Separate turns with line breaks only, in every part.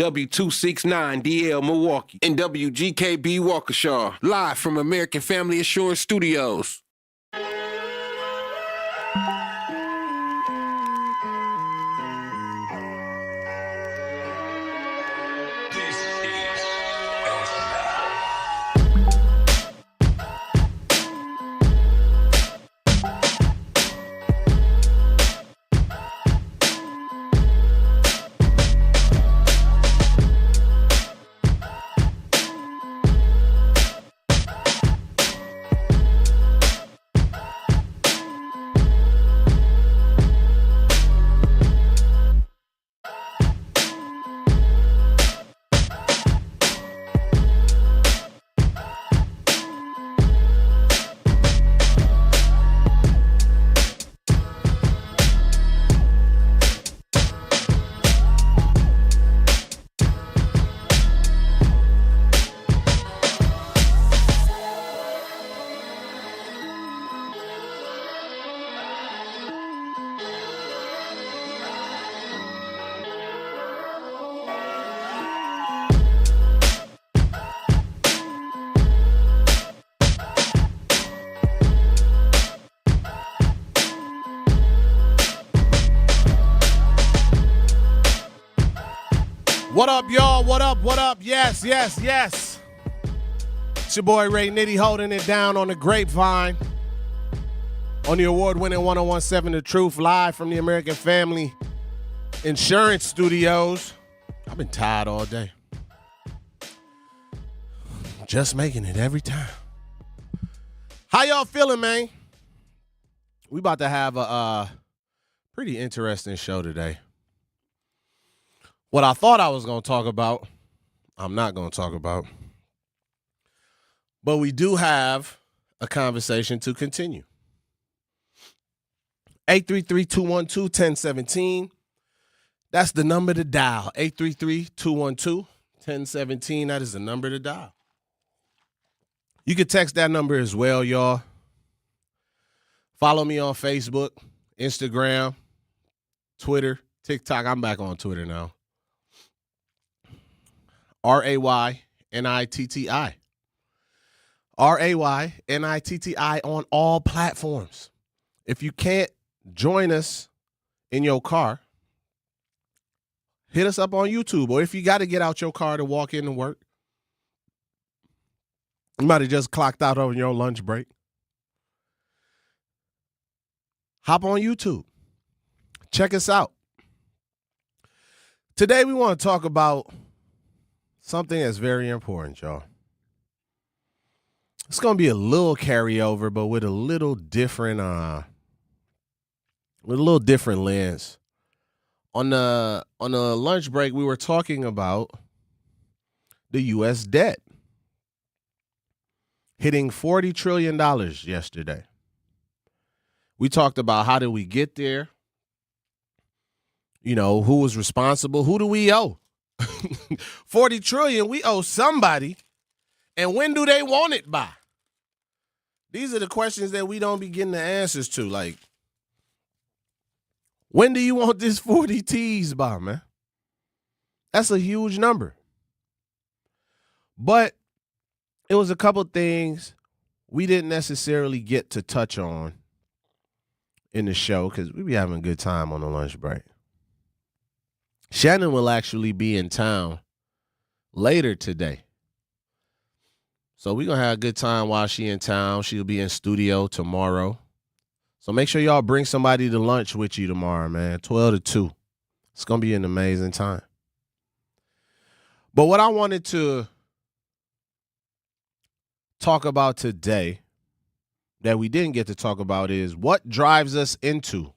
W269DL Milwaukee, and WGKB Waukesha, live from American Family Insurance Studios.
What up, y'all? What up? What up? Yes, yes, yes. It's your boy Ray Nitty holding it down on the Grapevine. On the award-winning 1017 The Truth, live from the American Family Insurance Studios. I've been tired all day. Just making it every time. How y'all feeling, man? We about to have a pretty interesting show today. What I thought I was going to talk about, I'm not going to talk about. But we do have a conversation to continue. 833-212-1017. That's the number to dial. 833-212-1017. That is the number to dial. You can text that number as well, y'all. Follow me on Facebook, Instagram, Twitter, TikTok. I'm back on Twitter now. RAYNITTI. RAYNITTI on all platforms. If you can't join us in your car, hit us up on YouTube. Or if you got to get out your car to walk in to work, you might have just clocked out on your lunch break. Hop on YouTube. Check us out. Today we want to talk about something that's very important, y'all. It's going to be a little carryover, but with a little different lens. On the lunch break, we were talking about the U.S. debt hitting $40 trillion yesterday. We talked about how did we get there? You know, who was responsible? Who do we owe? 40 trillion, we owe somebody. And when do they want it by? These are the questions that we don't be getting the answers to. Like, when do you want this 40 T's by, man? That's a huge number. But it was a couple things we didn't necessarily get to touch on in the show because we be having a good time on the lunch break. Shannon will actually be in town later today. So we're going to have a good time while she's in town. She'll be in studio tomorrow. So make sure y'all bring somebody to lunch with you tomorrow, man, 12 to 2. It's going to be an amazing time. But what I wanted to talk about today that we didn't get to talk about is what drives us into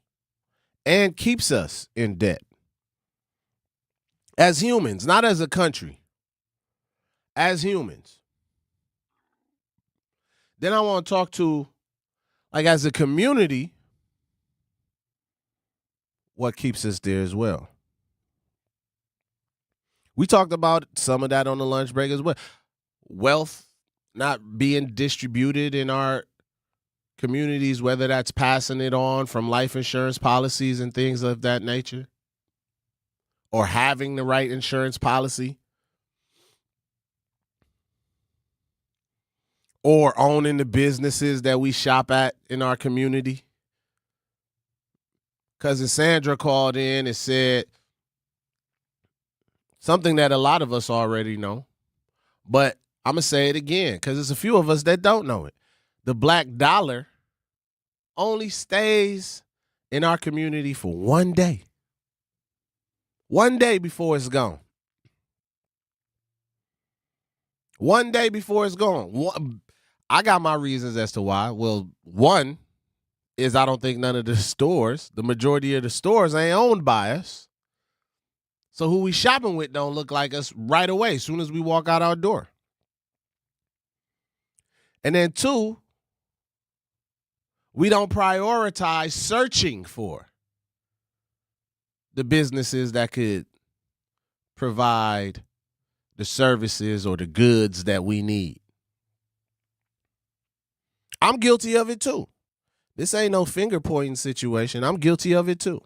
and keeps us in debt. As humans, not as a country. As humans. Then I want to talk to, like, as a community, what keeps us there as well. We talked about some of that on the lunch break as well. Wealth not being distributed in our communities, whether that's passing it on from life insurance policies and things of that nature, or having the right insurance policy or owning the businesses that we shop at in our community. Cousin Sandra called in and said something that a lot of us already know, but I'm going to say it again because there's a few of us that don't know it. The black dollar only stays in our community for one day. One day before it's gone. One day before it's gone. I got my reasons as to why. Well, one is I don't think none of the stores, the majority of the stores ain't owned by us. So who we shopping with don't look like us right away as soon as we walk out our door. And then two, we don't prioritize searching for the businesses that could provide the services or the goods that we need. I'm guilty of it too. This ain't no finger pointing situation. I'm guilty of it too.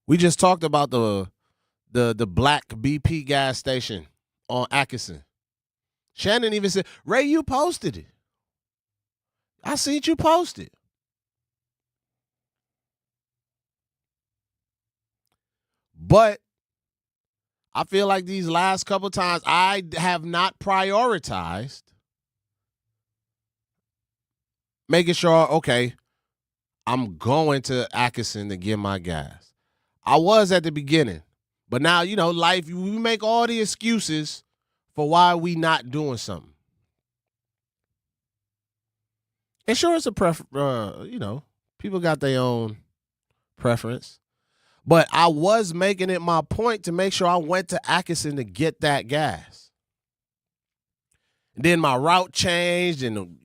We just talked about the black BP gas station on Atkinson. Shannon even said, Ray, you posted it. I seen you post it. But I feel like these last couple times I have not prioritized making sure, okay, I'm going to Atkinson to get my gas. I was at the beginning, but now, life, we make all the excuses for why we not doing something. And sure, it's a people got their own preference. But I was making it my point to make sure I went to Atkinson to get that gas. And then my route changed and,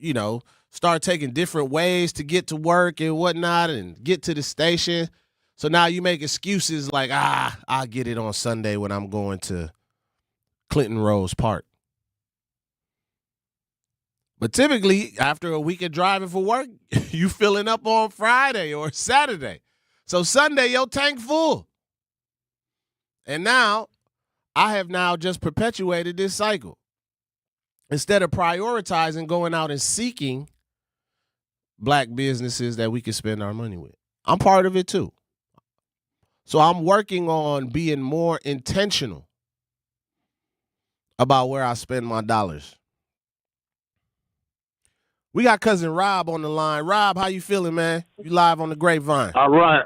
start taking different ways to get to work and whatnot and get to the station. So now you make excuses like, I'll get it on Sunday when I'm going to Clinton Rose Park. But typically, after a week of driving for work, you filling up on Friday or Saturday. So Sunday, your tank full. And now, I have now just perpetuated this cycle. Instead of prioritizing going out and seeking black businesses that we can spend our money with. I'm part of it too. So I'm working on being more intentional about where I spend my dollars. We got cousin Rob on the line. Rob, how you feeling, man? You live on the Grapevine.
All right.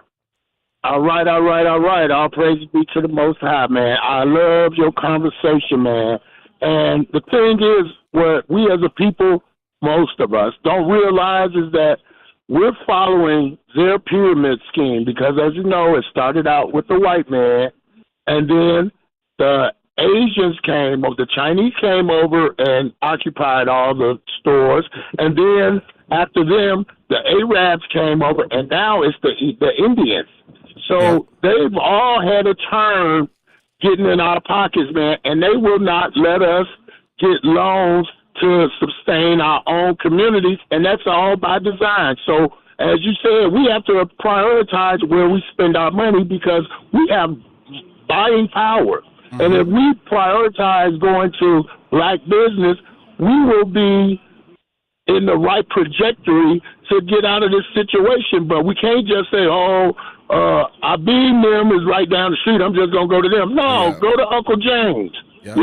All praise be to the Most High, man. I love your conversation, man. And the thing is, what we as a people, most of us, don't realize is that we're following their pyramid scheme because, as you know, it started out with the white man, and then the Asians came, or the Chinese came over and occupied all the stores, and then after them, the Arabs came over, and now it's the Indians. So they've all had a turn getting in our pockets, man, and they will not let us get loans to sustain our own communities, and that's all by design. So, as you said, we have to prioritize where we spend our money because we have buying power. Mm-hmm. And if we prioritize going to black business, we will be in the right trajectory to get out of this situation. But we can't just say, I beam them is right down the street, I'm just going to go to them. No, go to Uncle James. Yeah.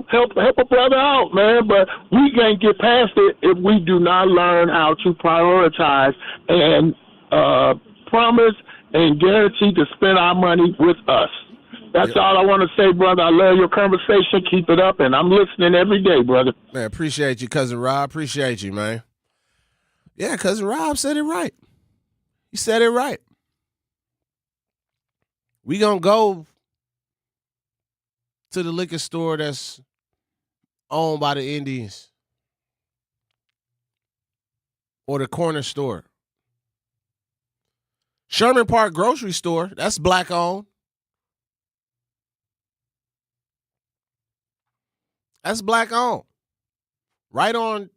Help a brother out, man. But we can't get past it if we do not learn how to prioritize and promise and guarantee to spend our money with us. That's all I want to say, brother. I love your conversation. Keep it up, and I'm listening every day, brother.
Man, appreciate you, cousin Rob. Appreciate you, man. Yeah, cousin Rob said it right. He said it right. We gonna go to the liquor store that's owned by the Indians or the corner store. Sherman Park grocery store, that's black owned. That's black owned. Right on,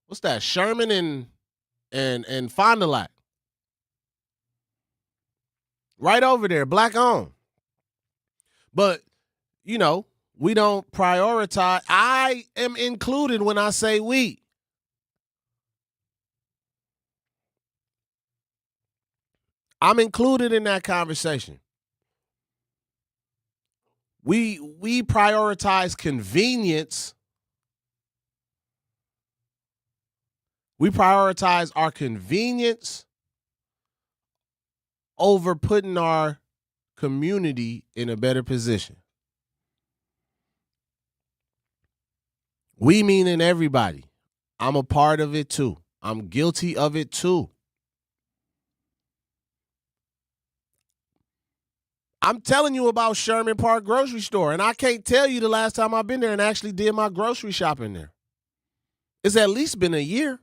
what's that? Sherman and Fond du Lac. Right over there, black owned. But, you know, we don't prioritize. I am included when I say we. I'm included in that conversation. We prioritize convenience. We prioritize our convenience over putting our community in a better position. We meaning everybody. I'm a part of it too. I'm guilty of it too. I'm telling you about Sherman Park Grocery Store, and I can't tell you the last time I've been there and actually did my grocery shopping there. It's at least been a year.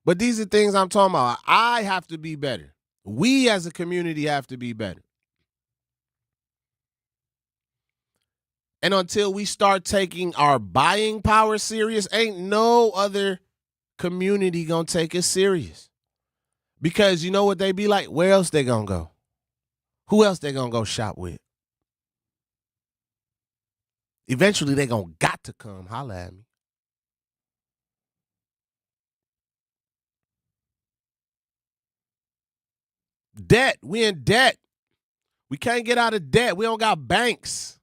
But these are things I'm talking about. I have to be better. We as a community have to be better. And until we start taking our buying power serious, ain't no other community gonna take us serious. Because you know what they be like? Where else they gonna go? Who else they gonna go shop with? Eventually they gonna got to come holler at me. Debt. We in debt. We can't get out of debt. We don't got banks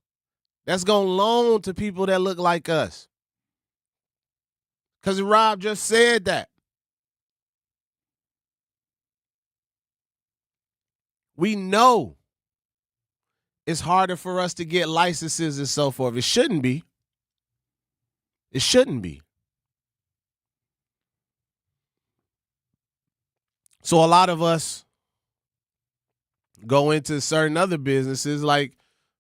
that's gonna loan to people that look like us. Because Rob just said that. We know it's harder for us to get licenses and so forth. It shouldn't be. It shouldn't be. So a lot of us go into certain other businesses like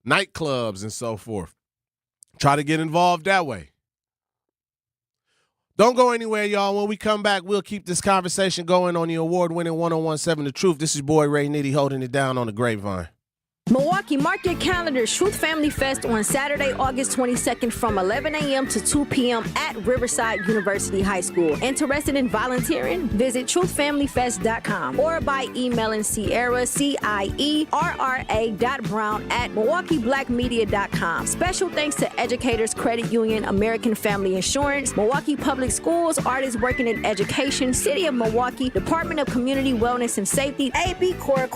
nightclubs and so forth. Try to get involved that way. Don't go anywhere, y'all. When we come back, we'll keep this conversation going on the award-winning 1017 The Truth. This is Boy Ray Nitty holding it down on the Grapevine.
Milwaukee, mark your calendars. Truth Family Fest on Saturday, August 22nd from 11 a.m. to 2 p.m. at Riverside University High School. Interested in volunteering? Visit truthfamilyfest.com or by emailing Sierra, CIERRA.brown@MilwaukeeBlackMedia.com. Special thanks to Educators Credit Union, American Family Insurance, Milwaukee Public Schools, Artists Working in Education, City of Milwaukee, Department of Community Wellness and Safety, AB Core,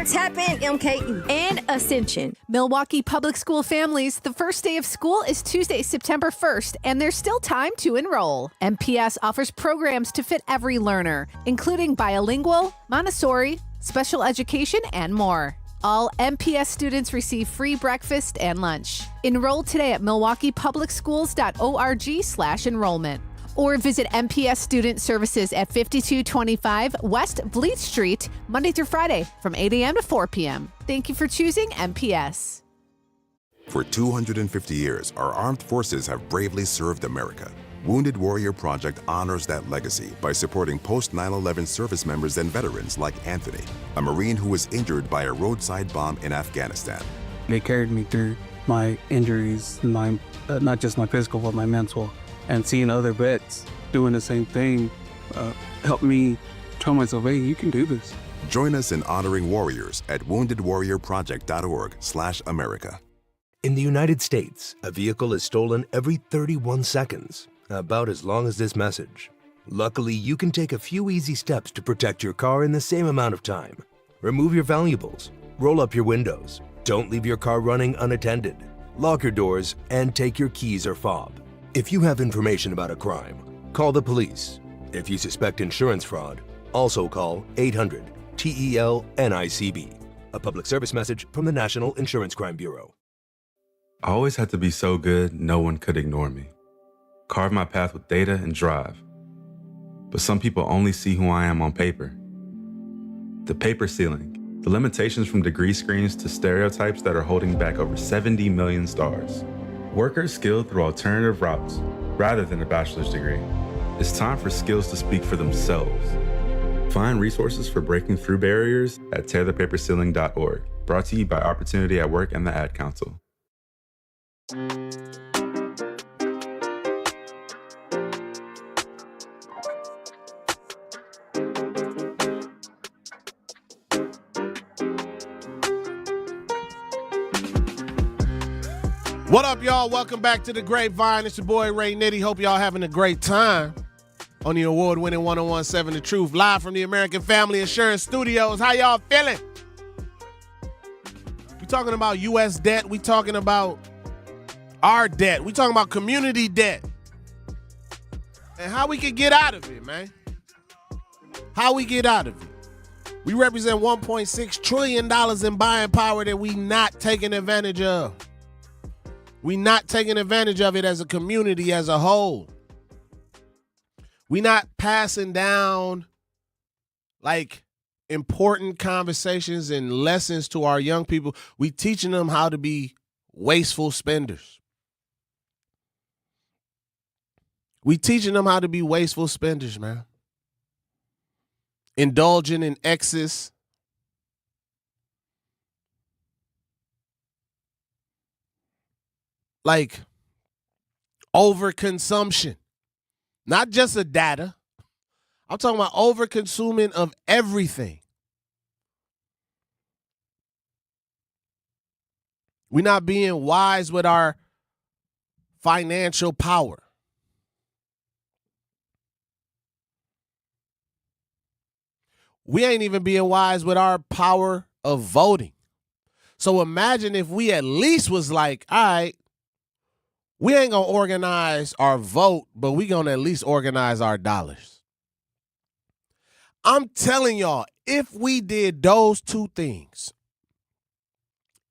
Tap In MKE, and Ascension.
Milwaukee Public School families, the first day of school is Tuesday, September 1st, and there's still time to enroll. MPS offers programs to fit every learner, including bilingual, Montessori, special education, and more. All MPS students receive free breakfast and lunch. Enroll today at milwaukeepublicsschools.org/enrollment. Or visit MPS Student Services at 5225 West Vliet Street, Monday through Friday from 8 a.m. to 4 p.m. Thank you for choosing MPS.
For 250 years, our armed forces have bravely served America. Wounded Warrior Project honors that legacy by supporting post-9/11 service members and veterans like Anthony, a Marine who was injured by a roadside bomb in Afghanistan.
They carried me through my injuries, not just my physical, but my mental. And seeing other vets doing the same thing helped me tell myself, hey, you can do this.
Join us in honoring warriors at woundedwarriorproject.org/America.
In the United States, a vehicle is stolen every 31 seconds, about as long as this message. Luckily, you can take a few easy steps to protect your car in the same amount of time. Remove your valuables, roll up your windows, don't leave your car running unattended, lock your doors, and take your keys or fob. If you have information about a crime, call the police. If you suspect insurance fraud, also call 800-TEL-NICB. A public service message from the National Insurance Crime Bureau.
I always had to be so good, no one could ignore me. Carve my path with data and drive. But some people only see who I am on paper. The paper ceiling, the limitations from degree screens to stereotypes that are holding back over 70 million stars. Workers skilled through alternative routes, rather than a bachelor's degree. It's time for skills to speak for themselves. Find resources for breaking through barriers at tearthepaperceiling.org. Brought to you by Opportunity at Work and the Ad Council.
What up, y'all? Welcome back to the Grapevine. It's your boy, Ray Nitty. Hope y'all having a great time on the award-winning 1017 The Truth, live from the American Family Insurance Studios. How y'all feeling? We talking about U.S. debt. We talking about our debt. We talking about community debt. And how we can get out of it, man. How we get out of it. We represent $1.6 trillion in buying power that we not taking advantage of. We not taking advantage of it as a community as a whole. We not passing down like important conversations and lessons to our young people. We teaching them how to be wasteful spenders. We teaching them how to be wasteful spenders, man. Indulging in excess. Like overconsumption. Not just of data. I'm talking about overconsuming of everything. We're not being wise with our financial power. We ain't even being wise with our power of voting. So imagine if we at least was like, all right, we ain't going to organize our vote, but we going to at least organize our dollars. I'm telling y'all, if we did those two things,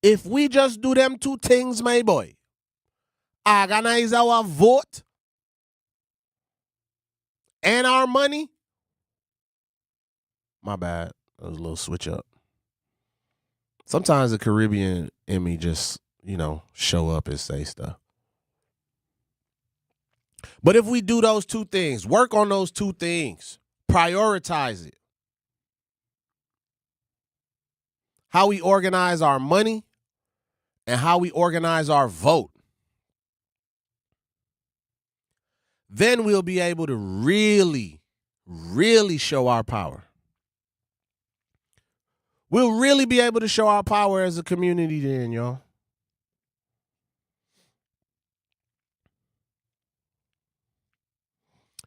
if we just do them two things, my boy, organize our vote and our money, my bad, that was a little switch up. Sometimes the Caribbean in me just, show up and say stuff. But if we do those two things, work on those two things, prioritize it. How we organize our money and how we organize our vote. Then we'll be able to really, really show our power. We'll really be able to show our power as a community then, y'all.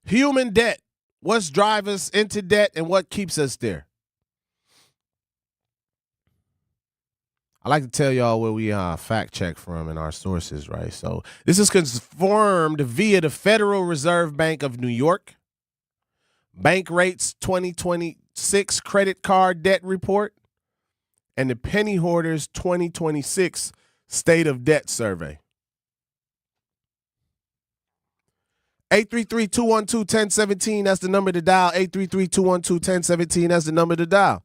Human debt. What's drive us into debt and what keeps us there? I like to tell y'all where we fact check from in our sources, right? So this is confirmed via the Federal Reserve Bank of New York. Bank Rates 2026 Credit Card Debt Report and the Penny Hoarders 2026 State of Debt Survey. 833-212-1017, that's the number to dial. 833-212-1017, that's the number to dial.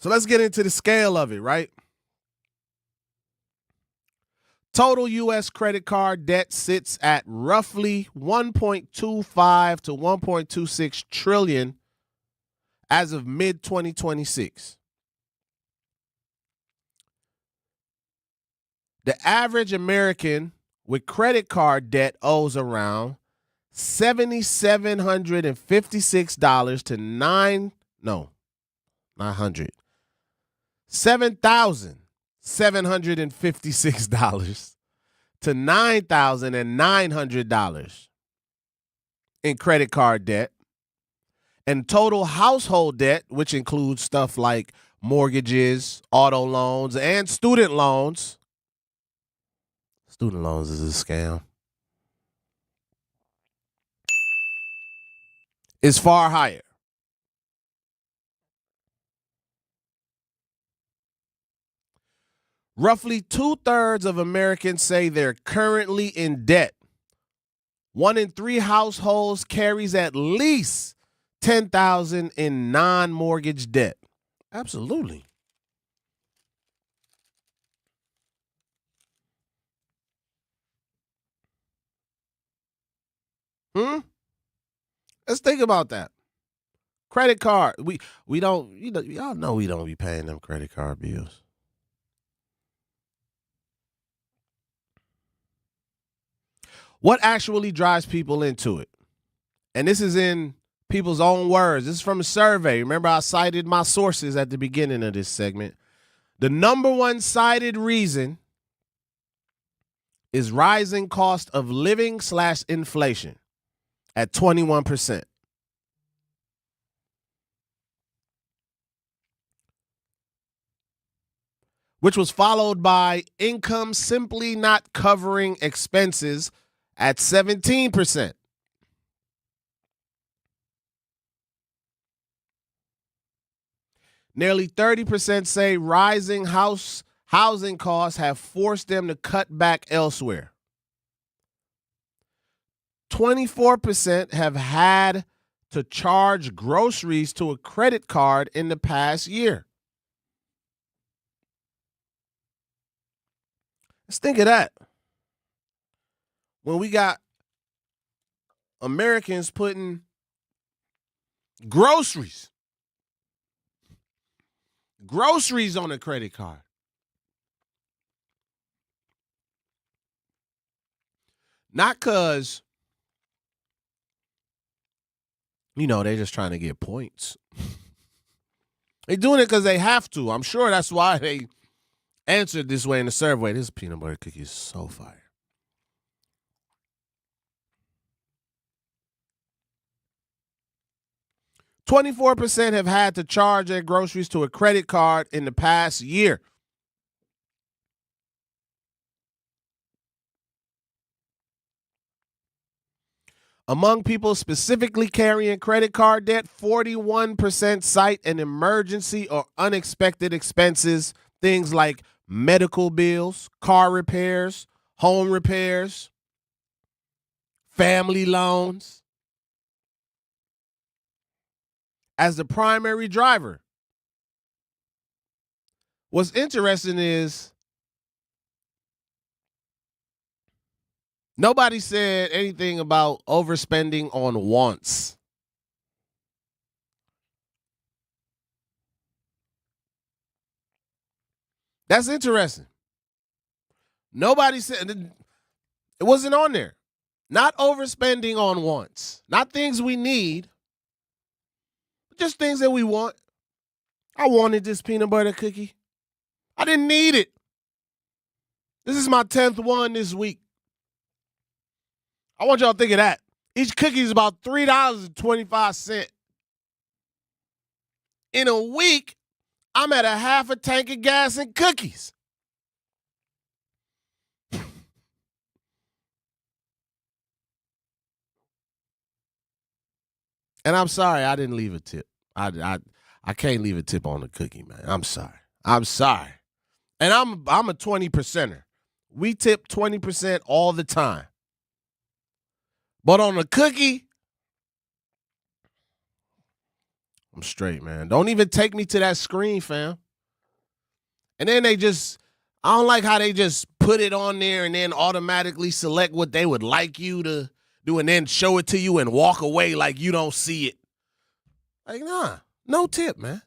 So let's get into the scale of it, right? Total U.S. credit card debt sits at roughly 1.25 to 1.26 trillion as of mid-2026. The average American with credit card debt owes around $7,756 to $7,756 to $9,900 in credit card debt. And total household debt, which includes stuff like mortgages, auto loans, and student loans. Student loans is a scam. Is far higher. Roughly 2/3 of Americans say they're currently in debt. 1 in 3 households carries at least $10,000 in non-mortgage debt. Absolutely. Let's think about that. Credit card. We don't, y'all know we don't be paying them credit card bills. What actually drives people into it? And this is in people's own words. This is from a survey. Remember, I cited my sources at the beginning of this segment. The number one cited reason is rising cost of living / inflation at 21%. Which was followed by income simply not covering expenses at 17%. Nearly 30% say rising housing costs have forced them to cut back elsewhere. 24% have had to charge groceries to a credit card in the past year. Let's think of that. When we got Americans putting groceries on a credit card. Not because, they're just trying to get points. They're doing it because they have to. I'm sure that's why they answered this way in the survey. This peanut butter cookie is so fire. %, have had to charge their groceries to a credit card in the past year. Among people specifically carrying credit card debt, 41% cite an emergency or unexpected expenses, things like medical bills, car repairs, home repairs, family loans, as the primary driver. What's interesting is nobody said anything about overspending on wants. That's interesting. Nobody said, it wasn't on there. Not overspending on wants. Not things we need, just things that we want. I wanted this peanut butter cookie. I didn't need it. This is my 10th one this week. I want y'all to think of that. Each cookie is about $3.25. In a week, I'm at a half a tank of gas and cookies. And I'm sorry I didn't leave a tip. I can't leave a tip on the cookie, man. I'm sorry. And I'm a 20%er. We tip 20% all the time. But on the cookie, I'm straight, man. Don't even take me to that screen, fam. And then I don't like how they just put it on there and then automatically select what they would like you to do and then show it to you and walk away like you don't see it. Like, nah, no tip, man.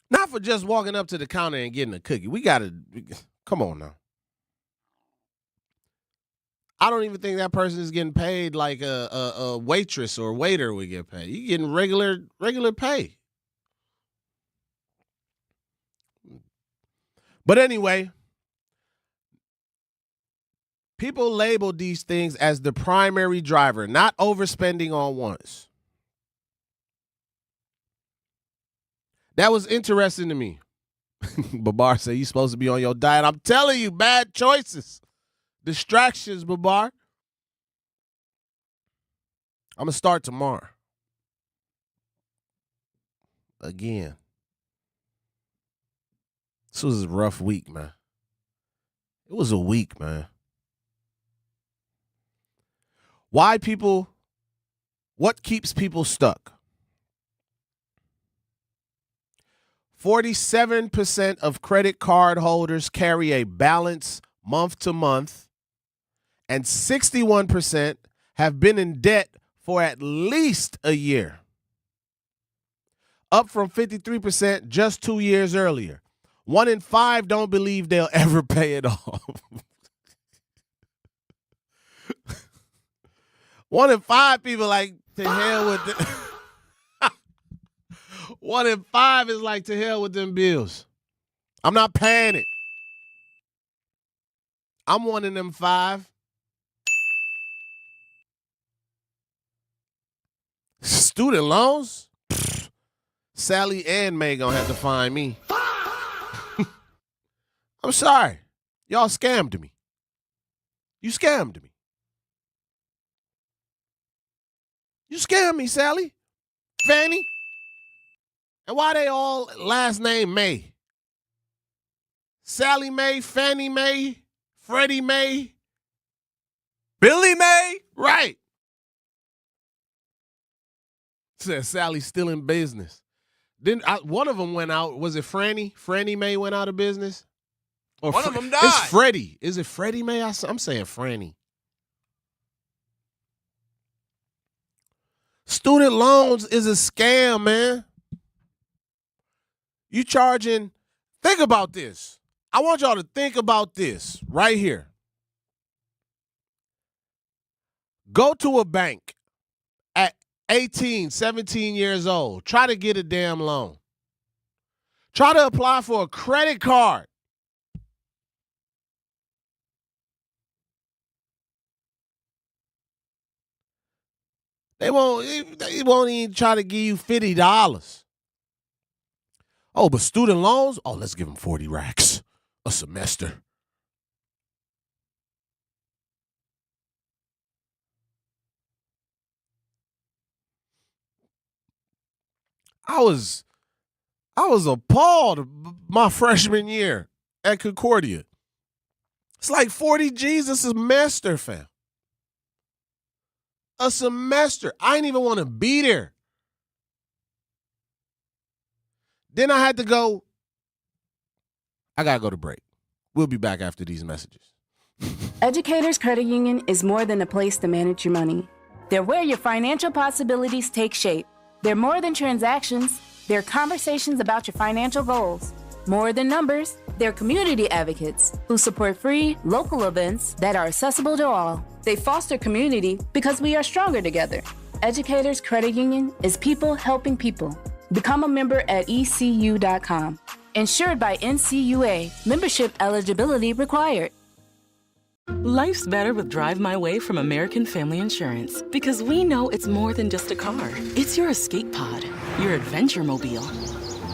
Not for just walking up to the counter and getting a cookie. Come on now. I don't even think that person is getting paid like a waitress or waiter would get paid. You're getting regular pay. But anyway, people label these things as the primary driver, not overspending on wants. That was interesting to me. Babar said, you're supposed to be on your diet. I'm telling you, bad choices. Distractions, Babar. I'm going to start tomorrow. Again. This was a rough week, man. It was a week, man. What keeps people stuck? 47% of credit card holders carry a balance month to month, and 61% have been in debt for at least a year, up from 53% just 2 years earlier. 1 in 5 don't believe they'll ever pay it off. 1 in 5 people like, to hell with it. 1 in 5 is like, to hell with them bills. I'm not paying it. I'm one of them 5. Student loans? Pfft. Sally and May gonna have to find me. I'm sorry. Y'all scammed me. You scammed me. You scammed me, Sally. Fanny. And why they all last name May? Sally May, Fannie Mae, Freddie May,
Billy May?
right. Said Sally's still in business. Then one of them went out. Was it Franny? Franny Mae went out of business? Or
One of them died.
It's Freddie. Is it Freddie May? I'm saying Franny. Student loans is a scam, man. You charging, think about this. I want y'all to think about this right here. Go to a bank at 18, 17 years old. Try to get a damn loan. Try to apply for a credit card. They won't even try to give you $50. Oh, but student loans? Oh, let's give them 40 racks a semester. I was appalled my freshman year at Concordia. It's like 40 G's a semester, fam. A semester. I didn't even want to be there. Then I had to go. I got to go to break. We'll be back after these messages.
Educators Credit Union is more than a place to manage your money. They're where your financial possibilities take shape. They're more than transactions. They're conversations about your financial goals. More than numbers, they're community advocates who support free, local events that are accessible to all. They foster community because we are stronger together. Educators Credit Union is people helping people. Become a member at ECU.com. Insured by NCUA. Membership eligibility required.
Life's better with Drive My Way from American Family Insurance because we know it's more than just a car. It's your escape pod, your adventure mobile,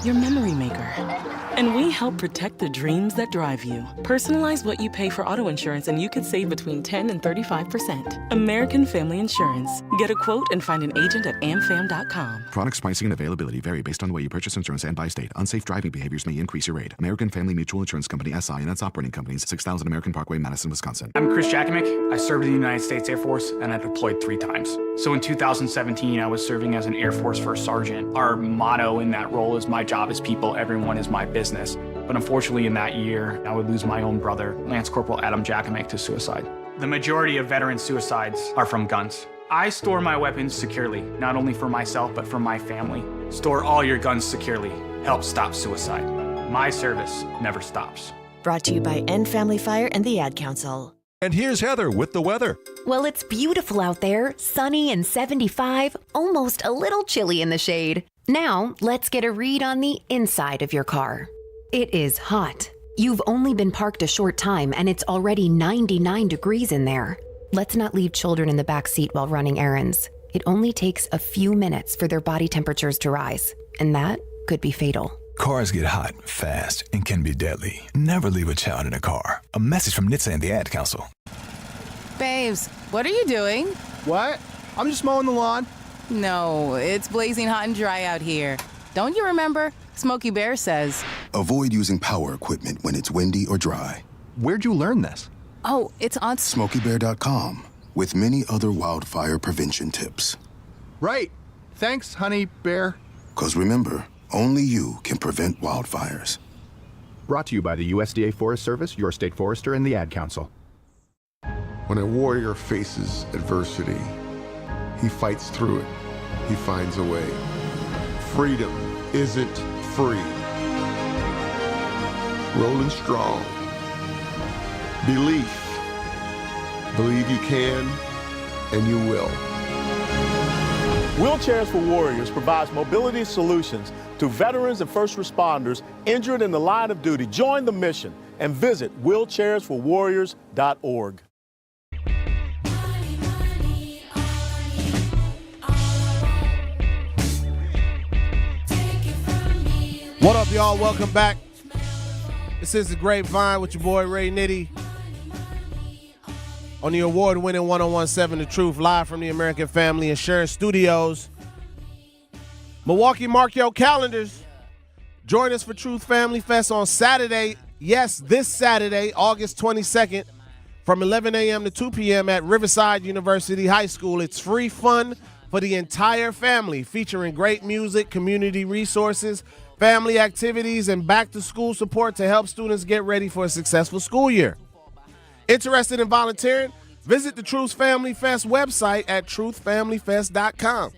your memory maker. And we help protect the dreams that drive you. Personalize what you pay for auto insurance and you could save between 10 and 35%. American Family Insurance. Get a quote and find an agent at amfam.com.
Products, pricing, and availability vary based on the way you purchase insurance and by state. Unsafe driving behaviors may increase your rate. American Family Mutual Insurance Company, SI, and its operating companies, 6000 American Parkway, Madison, Wisconsin.
I'm Chris Jakomick. I served in the United States Air Force, and I deployed 3 times. So in 2017, I was serving as an Air Force First Sergeant. Our motto in that role is, my job is people, everyone is my business. But unfortunately, in that year, I would lose my own brother, Lance Corporal Adam Jakomick, to suicide. The majority of veteran suicides are from guns. I store my weapons securely, not only for myself, but for my family. Store all your guns securely. Help stop suicide. My service never stops.
Brought to you by End Family Fire and the Ad Council.
And here's Heather with the weather.
Well, it's beautiful out there, sunny and 75, almost a little chilly in the shade. Now, let's get a read on the inside of your car. It is hot. You've only been parked a short time and it's already 99 degrees in there. Let's not leave children in the back seat while running errands. It only takes a few minutes for their body temperatures to rise, and that could be fatal.
Cars get hot, fast, and can be deadly. Never leave a child in a car. A message from NHTSA and the Ad Council.
Babes, what are you doing?
What? I'm just mowing the lawn.
No, it's blazing hot and dry out here. Don't you remember? Smokey Bear says.
Avoid using power equipment when it's windy or dry.
Where'd you learn this?
Oh, it's on
SmokeyBear.com with many other wildfire prevention tips.
Right. Thanks, honey bear.
'Cause remember, only you can prevent wildfires.
Brought to you by the USDA Forest Service, your state forester, and the Ad Council.
When a warrior faces adversity, he fights through it. He finds a way. Freedom isn't free. Rolling strong. Belief. Believe you can, and you will.
Wheelchairs for Warriors provides mobility solutions
to veterans and first responders injured in the line of duty. Join the mission and visit wheelchairsforwarriors.org.
What up, y'all? Welcome back. This is the Grapevine with your boy Ray Nitty on the award-winning 1017 The Truth, live from the American Family Insurance Studios. Milwaukee, mark your calendars. Join us for Truth Family Fest on Saturday. Yes, this Saturday, August 22nd, from 11 a.m. to 2 p.m. at Riverside University High School. It's free fun for the entire family, featuring great music, community resources, family activities, and back-to-school support to help students get ready for a successful school year. Interested in volunteering? Visit the Truth Family Fest website at truthfamilyfest.com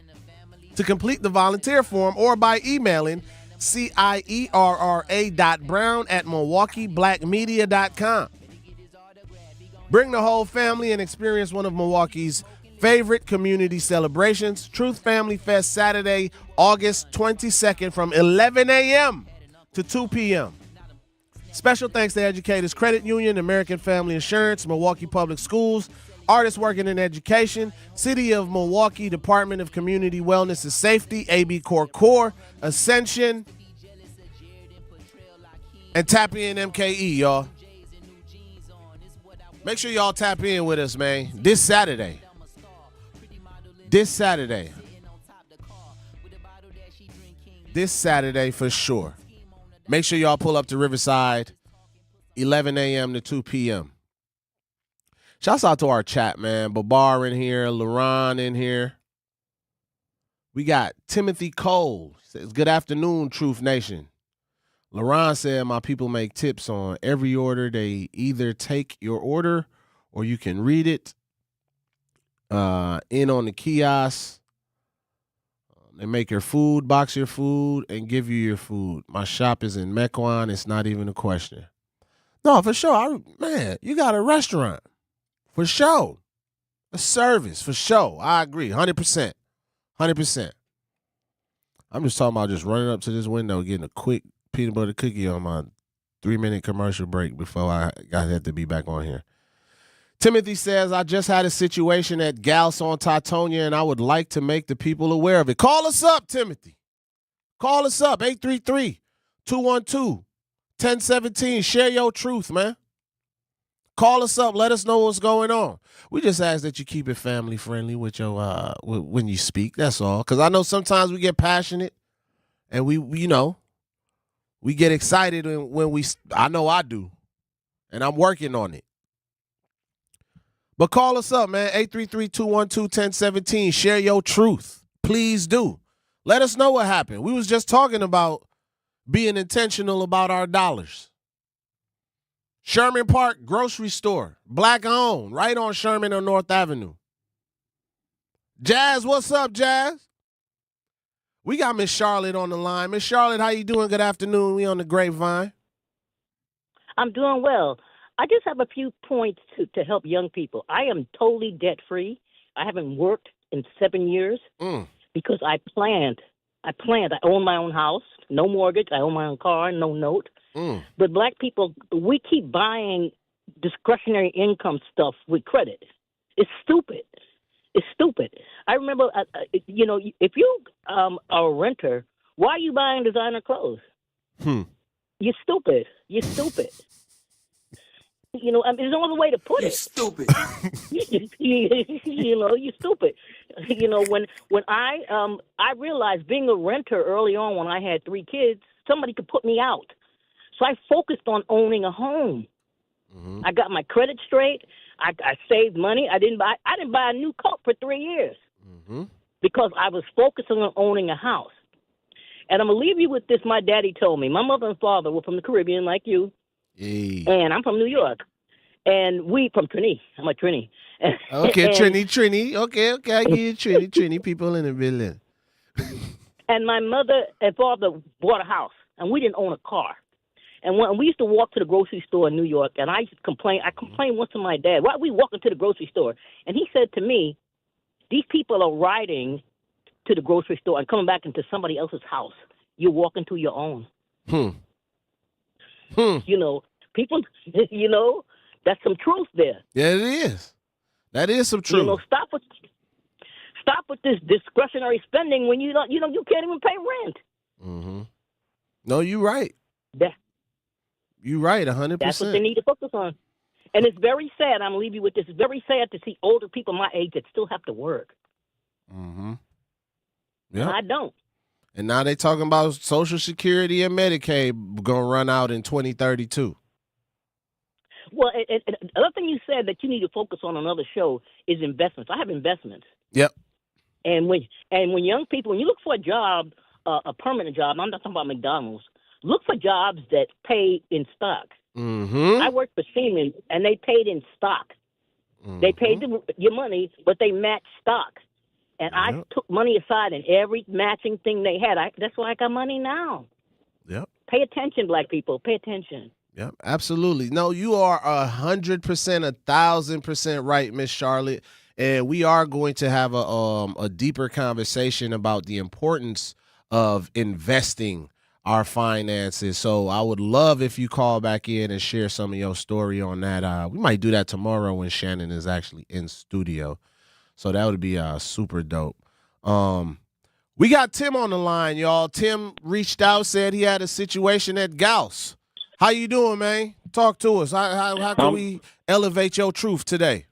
to complete the volunteer form or by emailing cierra.brown@milwaukeeblackmedia.com. Bring the whole family and experience one of Milwaukee's favorite community celebrations. Truth Family Fest Saturday, August 22nd from 11 a.m. to 2 p.m. Special thanks to Educators Credit Union, American Family Insurance, Milwaukee Public Schools, Artists Working in Education, City of Milwaukee Department of Community Wellness and Safety, AB Core, Ascension, and Tap In MKE, y'all. Make sure y'all tap in with us, man, this Saturday. This Saturday for sure. Make sure y'all pull up to Riverside, 11 a.m. to 2 p.m. Shouts out to our chat, man. Babar in here, LaRon in here. We got Timothy Cole. Says, good afternoon, Truth Nation. LaRon said, my people make tips on every order. They either take your order or you can read it. In on the kiosk. They make your food, box your food, and give you your food. My shop is in Mequon. It's not even a question. No, for sure. Man, you got a restaurant. For sure. A service. For sure. I agree. 100%. 100%. I'm just talking about just running up to this window, getting a quick peanut butter cookie on my 3-minute commercial break before I had to be back on here. Timothy says, I just had a situation at Gals on Titonia, and I would like to make the people aware of it. Call us up, Timothy. Call us up, 833-212-1017. Share your truth, man. Call us up. Let us know what's going on. We just ask that you keep it family friendly with your when you speak. That's all. Because I know sometimes we get passionate, and we get excited when I know I do, and I'm working on it. But call us up, man, 833-212-1017. Share your truth. Please do. Let us know what happened. We was just talking about being intentional about our dollars. Sherman Park Grocery Store, black owned, right on Sherman on North Avenue. Jazz, what's up, Jazz? We got Miss Charlotte on the line. Miss Charlotte, how you doing? Good afternoon. We on the Grapevine.
I'm doing well. I just have a few points to help young people. I am totally debt-free. I haven't worked in 7 years because I planned. I own my own house, no mortgage. I own my own car, no note. But black people, we keep buying discretionary income stuff with credit. It's stupid. It's stupid. I remember, if you are a renter, why are you buying designer clothes? You're stupid. You're stupid. There's no other way to put it.
You're stupid.
You're stupid. When I realized being a renter early on when I had 3 kids, somebody could put me out. So I focused on owning a home. I got my credit straight. I saved money. I didn't buy a new coat for 3 years because I was focusing on owning a house. And I'm going to leave you with this. My daddy told me. My mother and father were from the Caribbean like you.
Hey.
And I'm from New York. And we from Trini. I'm a Trini.
Okay, Trini. Okay. I give you Trini. People in the building.
And my mother and father bought a house. And we didn't own a car. And when we used to walk to the grocery store in New York, and I complained once to my dad, why are we walking to the grocery store? And he said to me, these people are riding to the grocery store and coming back into somebody else's house. you're walking to your own. You know, people, you know, that's some truth there.
Yeah, it is. That is some truth.
You know, stop with this discretionary spending when you can't even pay rent.
Mm-hmm. No, you're right. You're right, 100%.
That's what they need to focus on. And it's very sad. I'm gonna leave you with this. It's very sad to see older people my age that still have to work.
Mm-hmm. Yeah,
I don't.
And now they talking about Social Security and Medicaid gonna run out in 2032.
Well, and another thing you said that you need to focus on another show is investments. I have investments.
Yep.
And when young people, when you look for a job, a permanent job, I'm not talking about McDonald's. Look for jobs that pay in stock.
Mm-hmm.
I worked for Simmons, and they paid in stock. Mm-hmm. They paid your money, but they matched stock. And I took money aside in every matching thing they had. That's why I got money now.
Yep.
Pay attention, black people. Pay attention.
Yep, absolutely. No, you are 100%, 1,000% right, Miss Charlotte. And we are going to have a deeper conversation about the importance of investing our finances. So I would love if you call back in and share some of your story on that. We might do that tomorrow when Shannon is actually in studio. So that would be super dope. We got Tim on the line, y'all. Tim reached out, said he had a situation at Gauss. How you doing, man? Talk to us. How can we elevate your truth today?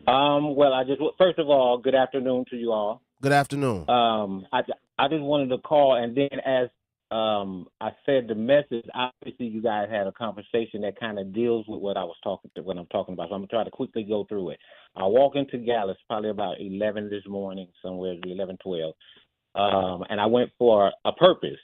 Well, first of all, good afternoon to you all.
Good afternoon.
I just wanted to call, and then as I said the message, obviously you guys had a conversation that kind of deals with what I'm talking about. So I'm gonna try to quickly go through it. I walk into Gallus probably about 11 this morning, somewhere 11, 12, and I went for a purpose.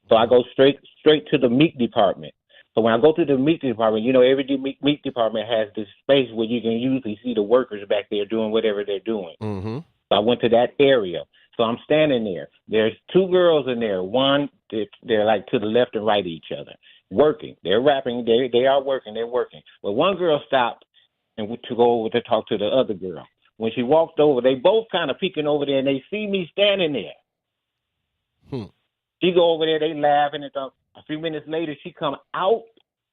So I go straight to the meat department. So when I go to the meat department, you know, every meat department has this space where you can usually see the workers back there doing whatever they're doing.
Mm-hmm.
So I went to that area. So I'm standing there. There's two girls in there. One, they're like to the left and right of each other, working. They're rapping. They are working. They're working. But one girl stopped and went to go over to talk to the other girl. When she walked over, they both kind of peeking over there, and they see me standing there. She go over there, they laughing and stuff. A few minutes later, she come out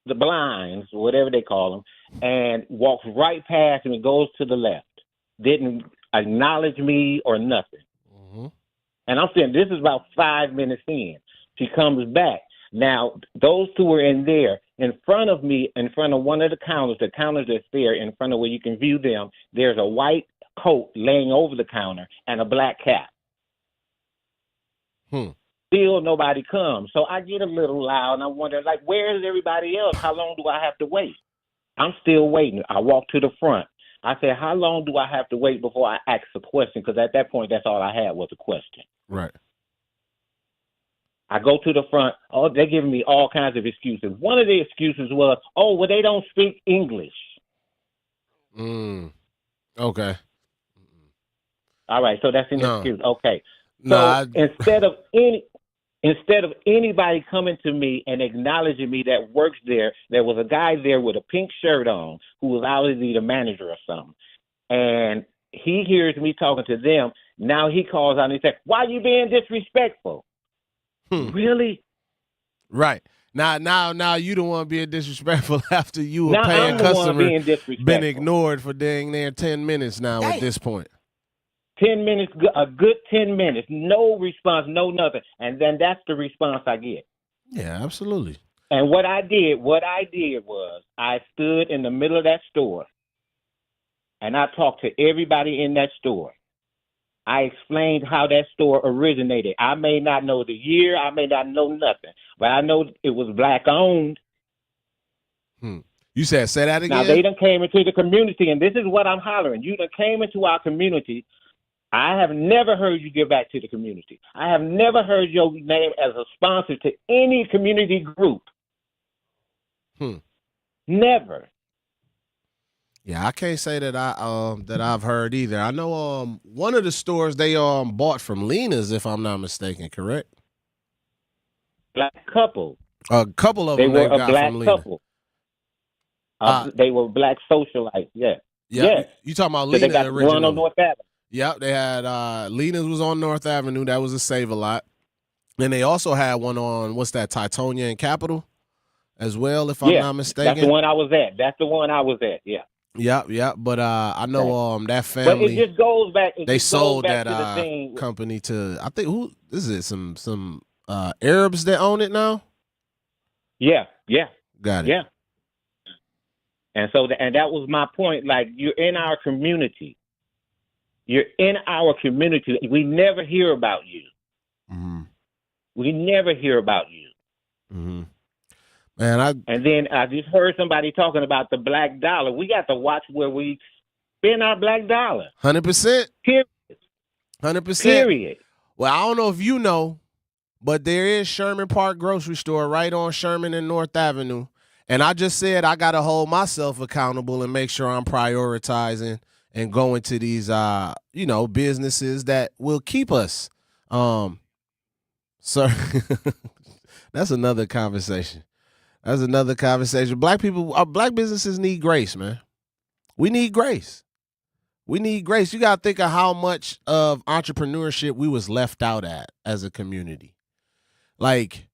the blinds, whatever they call them, and walks right past me and goes to the left. Didn't acknowledge me or nothing.
Mm-hmm.
And I'm saying this is about 5 minutes in. She comes back. Now, those two are in there. In front of me, in front of one of the counters that's there, in front of where you can view them, there's a white coat laying over the counter and a black cap. Still nobody comes. So I get a little loud and I wonder, like, where is everybody else? How long do I have to wait? I'm still waiting. I walk to the front. I said, how long do I have to wait before I ask a question? Because at that point, that's all I had was a question.
Right.
I go to the front. Oh, they're giving me all kinds of excuses. One of the excuses was, oh, well, they don't speak English.
Okay.
All right, so that's an excuse. Okay.
No,
So instead of anybody coming to me and acknowledging me that works there was a guy there with a pink shirt on who was obviously the manager or something. And he hears me talking to them. Now he calls out and he says, why are you being disrespectful? Really?
Right. Now you don't want to be disrespectful after you a paying
I'm
customer been ignored for dang near 10 minutes now at this point.
10 minutes, a good 10 minutes, no response, no nothing. And then that's the response I get.
Yeah, absolutely.
And what I did was I stood in the middle of that store and I talked to everybody in that store. I explained how that store originated. I may not know the year, I may not know nothing, but I know it was black owned.
You said, say that again?
Now, they done came into the community, and this is what I'm hollering. You done came into our community. I have never heard you give back to the community. I have never heard your name as a sponsor to any community group. Never.
Yeah, I can't say that I've heard either. I know one of the stores they bought from Lena's, if I'm not mistaken, correct?
Black couple.
A couple of
they
them
were
got
a black
from Lena.
couple. They were black socialites. Yeah.
Yeah. You talking about Lena
they got
originally?
one on North Avenue.
Yep, they had Lena's was on North Avenue. That was a Save-A-Lot. And they also had one on, what's that, Titonia and Capitol as well, if I'm not mistaken.
That's the one I was at. Yeah.
Yeah. But I know that family.
But it just goes back.
They sold
back
that
to the thing.
company to, I think, who is it? Some Arabs that own it now.
Yeah.
Got it.
Yeah. And so, and that was my point. Like, you're in our community. We never hear about you.
Mm-hmm.
We never hear about you.
Mm-hmm. Man,
and then I just heard somebody talking about the black dollar. We got to watch where we spend our black dollar.
100%.
Period.
100%.
Period.
Well, I don't know if you know, but there is Sherman Park Grocery Store right on Sherman and North Avenue. And I just said I got to hold myself accountable and make sure I'm prioritizing and going to these, businesses that will keep us. So that's another conversation. Black people, our black businesses need grace, man. We need grace. You got to think of how much of entrepreneurship we was left out at as a community. Like,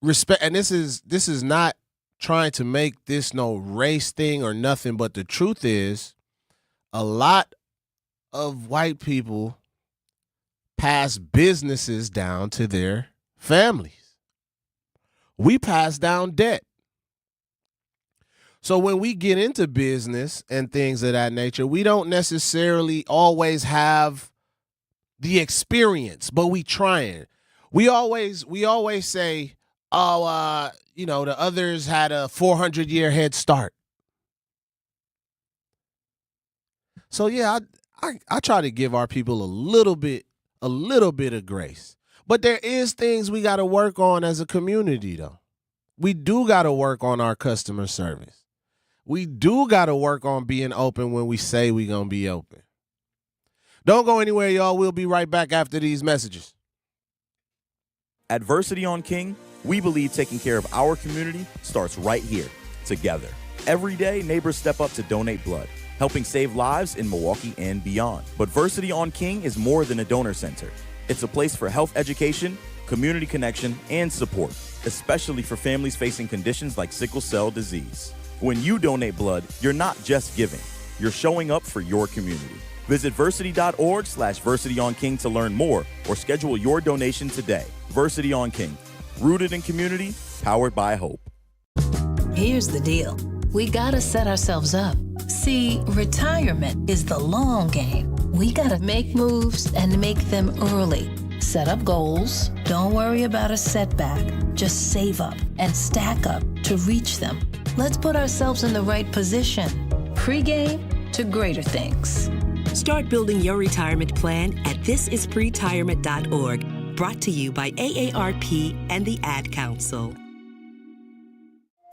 respect, and this is not trying to make this no race thing or nothing, but the truth is a lot of white people pass businesses down to their families. We pass down debt. So when we get into business and things of that nature, we don't necessarily always have the experience, but we trying. We always say, the others had a 400-year head start. So yeah, I try to give our people a little bit of grace. But there is things we got to work on as a community, though. We do got to work on our customer service. We do got to work on being open when we say we going to be open. Don't go anywhere, y'all. We'll be right back after these messages.
At Versity on King, we believe taking care of our community starts right here, together. Every day, neighbors step up to donate blood, helping save lives in Milwaukee and beyond. But Versity on King is more than a donor center. It's a place for health education, community connection, and support, especially for families facing conditions like sickle cell disease. When you donate blood, you're not just giving, you're showing up for your community. Visit versity.org/VersityOnKing to learn more or schedule your donation today. Versity on King, rooted in community, powered by hope.
Here's the deal. We gotta set ourselves up. See, retirement is the long game. We gotta make moves and make them early. Set up goals. Don't worry about a setback. Just save up and stack up to reach them. Let's put ourselves in the right position. Pre-game to greater things.
Start building your retirement plan at thisispretirement.org. Brought to you by AARP and the Ad Council.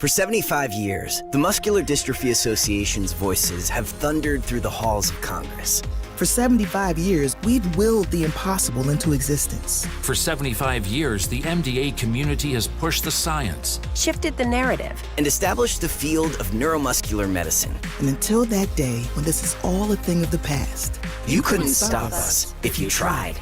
For 75 years, the Muscular Dystrophy Association's voices have thundered through the halls of Congress.
For 75 years, we've willed the impossible into existence.
For 75 years, the MDA community has pushed the science,
shifted the narrative, and established the field of neuromuscular medicine.
And until that day, when this is all a thing of the past,
you couldn't stop us if you tried.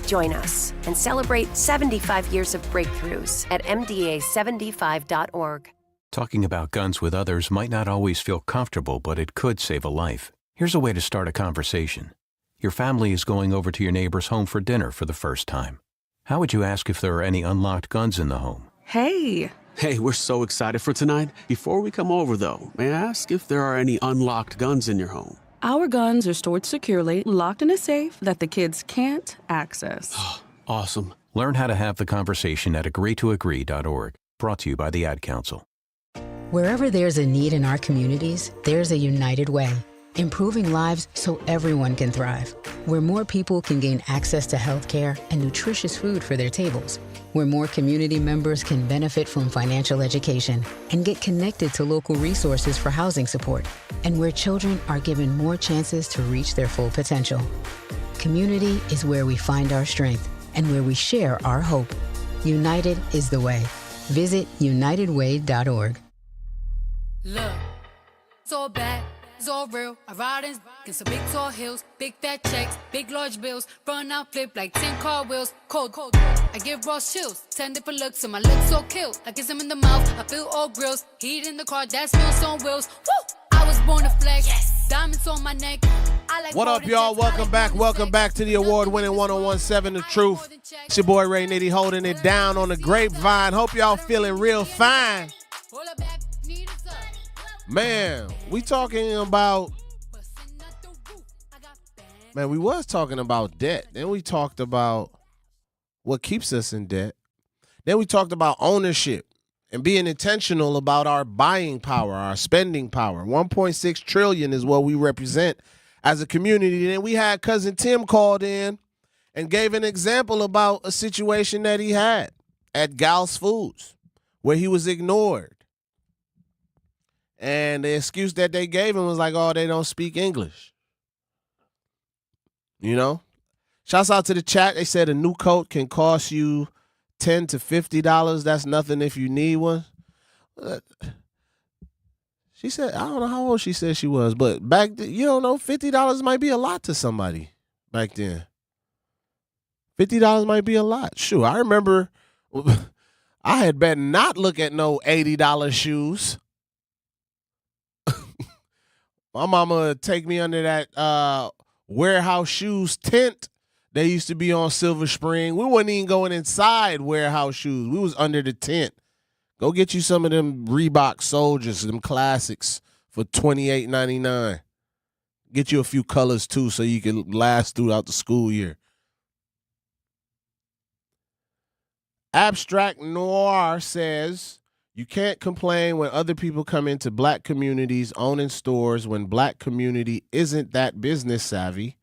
Join us and celebrate 75 years of breakthroughs at MDA75.org.
Talking about guns with others might not always feel comfortable, but it could save a life. Here's a way to start a conversation. Your family is going over to your neighbor's home for dinner for the first time. How would you ask if there are any unlocked guns in the home?
Hey, we're so excited for tonight. Before we come over, though, may I ask if there are any unlocked guns in your home?
Our guns are stored securely, locked in a safe that the kids can't access.
Awesome.
Learn how to have the conversation at agreetoagree.org. Brought to you by the Ad Council.
Wherever there's a need in our communities, there's a United Way. Improving lives so everyone can thrive. Where more people can gain access to health care and nutritious food for their tables. Where more community members can benefit from financial education and get connected to local resources for housing support. And where children are given more chances to reach their full potential. Community is where we find our strength and where we share our hope. United is the way. Visit unitedway.org.
Look, so bad.
is all real. I ride in some big tall hills, big fat checks, big large bills. Run out, flip like 10 car wheels. Cold. I give Ross chills, 10 different looks, and my lips so kill. I kiss him in the mouth, I feel all grills. Heat in the car, that smells on wheels. Woo! I was born to flex. Yes. Diamonds on my neck.
What up, y'all? Welcome back to the award-winning 1017 The Truth. It's your boy Ray Nitty holding it down on the Grapevine. Hope y'all feeling real fine. Man, we talking about... Man, we was talking about debt. Then we talked about what keeps us in debt. Then we talked about ownership and being intentional about our buying power, our spending power. 1.6 trillion is what we represent as a community. Then we had Cousin Tim called in and gave an example about a situation that he had at Gal's Foods where he was ignored. And the excuse that they gave him was like, oh, they don't speak English. You know? Shouts out to the chat. They said a new coat can cost you $10 to $50. That's nothing if you need one. She said, I don't know how old she said she was, but back then, you don't know, $50 might be a lot to somebody back then. $50 might be a lot. Sure, I remember I had better not look at no $80 shoes. My mama would take me under that warehouse shoes tent. They used to be on Silver Spring. We wasn't even going inside warehouse shoes. We was under the tent. Go get you some of them Reebok Soldiers, them classics for $28.99. Get you a few colors too so you can last throughout the school year. Abstract Noir says, you can't complain when other people come into black communities owning stores when black community isn't that business savvy.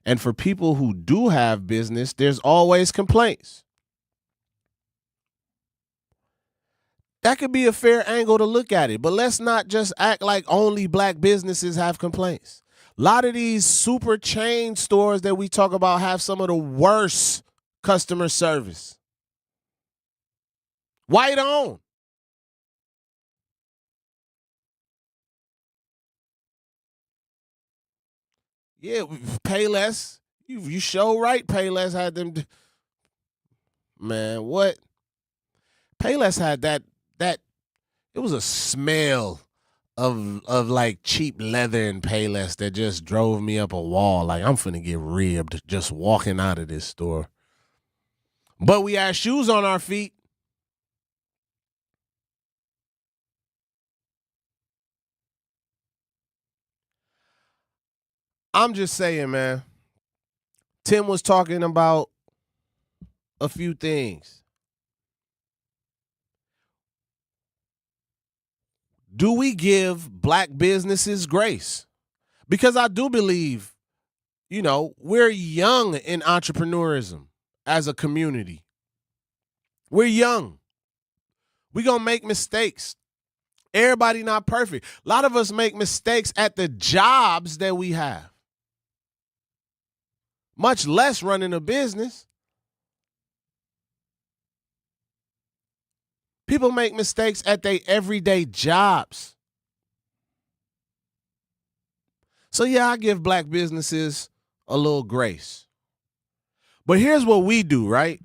And for people who do have business, there's always complaints. That could be a fair angle to look at it, but let's not just act like only black businesses have complaints. A lot of these super chain stores that we talk about have some of the worst customer service. White owned. Yeah, Payless. You show right. Payless had them. Man, what? Payless had that. It was a smell of like cheap leather and Payless that just drove me up a wall. Like I'm finna get ribbed just walking out of this store. But we had shoes on our feet. I'm just saying, man. Tim was talking about a few things. Do we give black businesses grace? Because I do believe, we're young in entrepreneurism as a community. We're young. We're going to make mistakes. Everybody not perfect. A lot of us make mistakes at the jobs that we have. Much less running a business. People make mistakes at their everyday jobs. So yeah, I give black businesses a little grace. But here's what we do, right?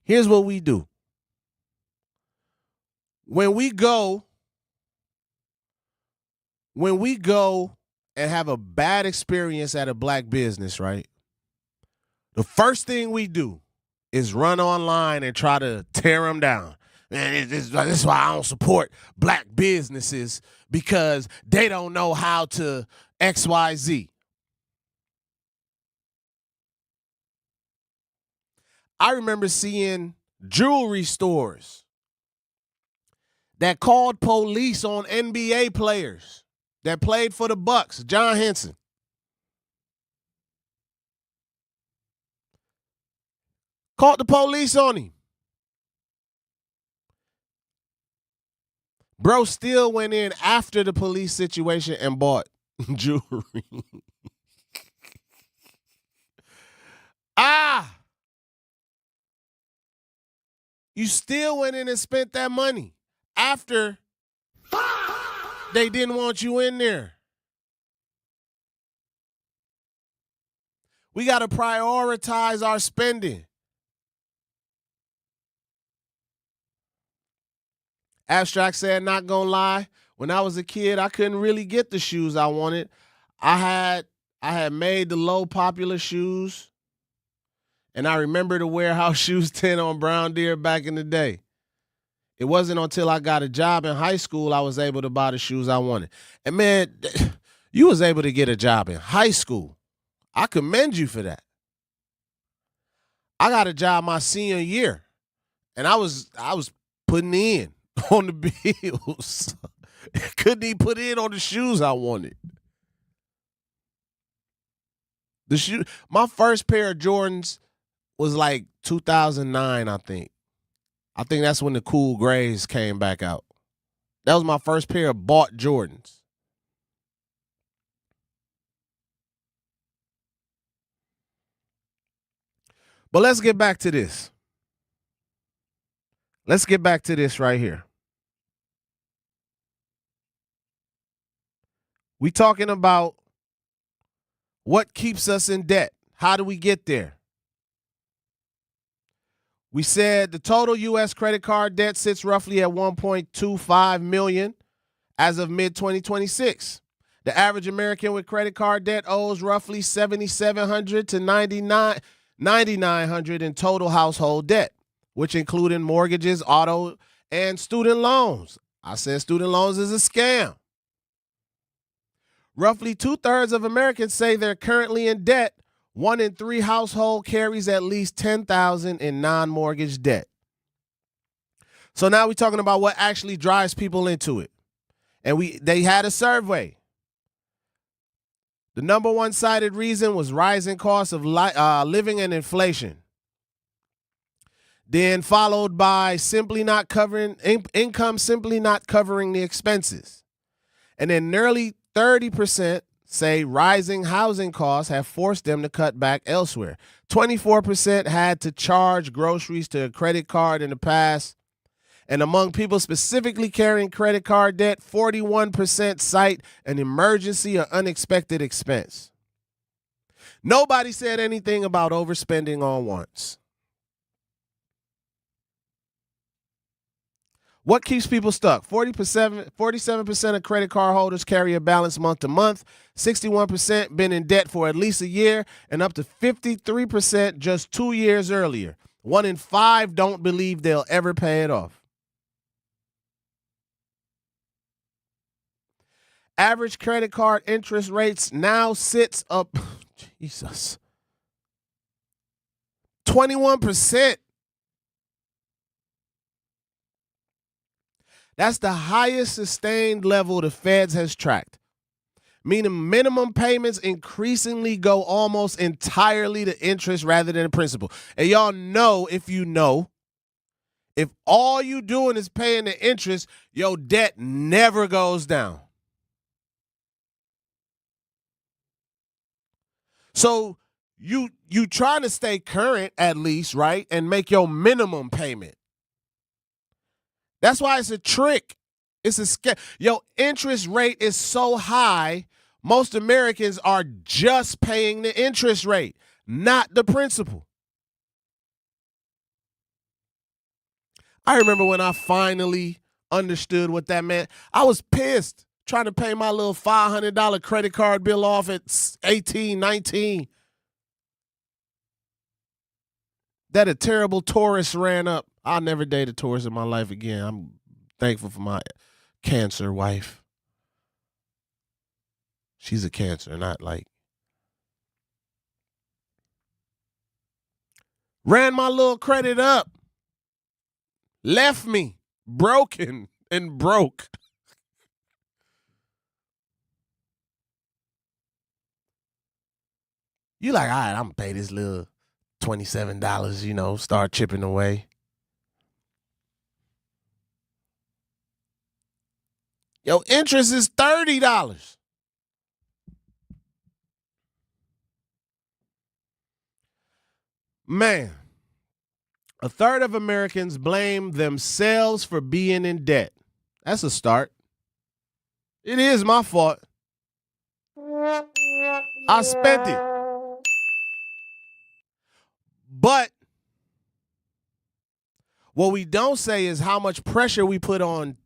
Here's what we do. When we go and have a bad experience at a black business, right? The first thing we do is run online and try to tear them down. And this is why I don't support black businesses, because they don't know how to XYZ. I remember seeing jewelry stores that called police on NBA players that played for the Bucks. John Henson. Called the police on him. Bro still went in after the police situation and bought jewelry. You still went in and spent that money after they didn't want you in there. We got to prioritize our spending. Abstract said, not gonna lie, when I was a kid, I couldn't really get the shoes I wanted. I had made the low popular shoes, and I remember the warehouse shoes 10 on Brown Deer back in the day. It wasn't until I got a job in high school I was able to buy the shoes I wanted. And man, you was able to get a job in high school. I commend you for that. I got a job my senior year, and I was putting in on the bills. Couldn't even put in on the shoes I wanted. My first pair of Jordans was like 2009, I think. I think that's when the cool grays came back out. That was my first pair of bought Jordans. But let's get back to this. Let's get back to this right here. We talking about what keeps us in debt. How do we get there? We said the total U.S. credit card debt sits roughly at $1.25 million as of mid-2026. The average American with credit card debt owes roughly $7,700 to $9,900 in total household debt, which including mortgages, auto, and student loans. I said student loans is a scam. Roughly 2/3 of Americans say they're currently in debt. 1 in 3 household carries at least $10,000 in non-mortgage debt. So now we're talking about what actually drives people into it. And they had a survey. The number one cited reason was rising costs of living and inflation. Then followed by income simply not covering the expenses. And then nearly 30% say rising housing costs have forced them to cut back elsewhere. 24% had to charge groceries to a credit card in the past. And among people specifically carrying credit card debt, 41% cite an emergency or unexpected expense. Nobody said anything about overspending on wants. What keeps people stuck? 47% of credit card holders carry a balance month to month, 61% been in debt for at least a year, and up to 53% just 2 years earlier. 1 in 5 don't believe they'll ever pay it off. Average credit card interest rates now sits up, 21%. That's the highest sustained level the Feds has tracked, meaning minimum payments increasingly go almost entirely to interest rather than principal. And y'all know, if all you doing is paying the interest, your debt never goes down. So you trying to stay current at least, right, and make your minimum payment. That's why it's a trick. It's a scam. Your interest rate is so high, most Americans are just paying the interest rate, not the principal. I remember when I finally understood what that meant. I was pissed trying to pay my little $500 credit card bill off at 18, 19. That a terrible tourist ran up. I'll never date a tourist in my life again. I'm thankful for my Cancer wife. She's a Cancer, not like. Ran my little credit up. Left me broken and broke. You like, all right, I'm going to pay this little $27, start chipping away. Your interest is $30. Man, a third of Americans blame themselves for being in debt. That's a start. It is my fault. I spent it. But what we don't say is how much pressure we put on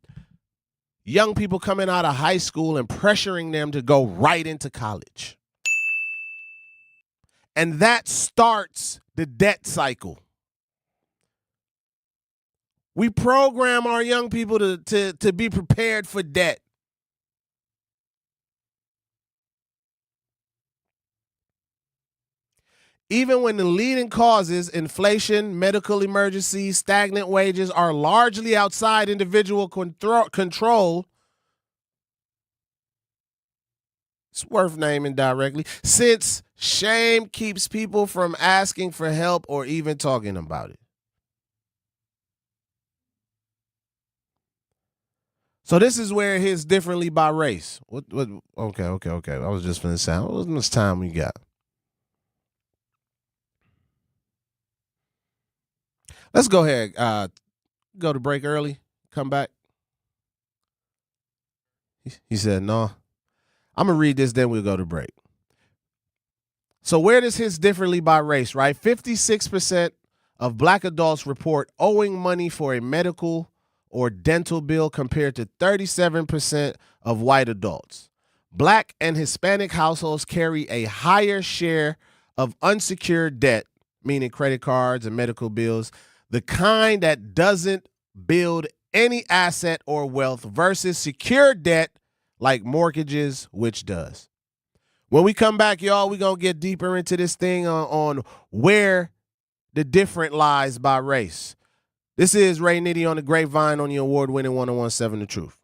young people coming out of high school and pressuring them to go right into college. And that starts the debt cycle. We program our young people to be prepared for debt. Even when the leading causes, inflation, medical emergencies, stagnant wages, are largely outside individual control, it's worth naming directly, since shame keeps people from asking for help or even talking about it. So this is where it hits differently by race. Okay. I was just finna say, how much time we got? Let's go ahead. Go to break early. Come back. He said, no. I'm going to read this, then we'll go to break. So where this hits differently by race, right? 56% of black adults report owing money for a medical or dental bill compared to 37% of white adults. Black and Hispanic households carry a higher share of unsecured debt, meaning credit cards and medical bills, the kind that doesn't build any asset or wealth versus secured debt like mortgages, which does. When we come back, y'all, we're going to get deeper into this thing on where the different lies by race. This is Ray Nitty on the Grapevine on the award-winning 1017 The Truth.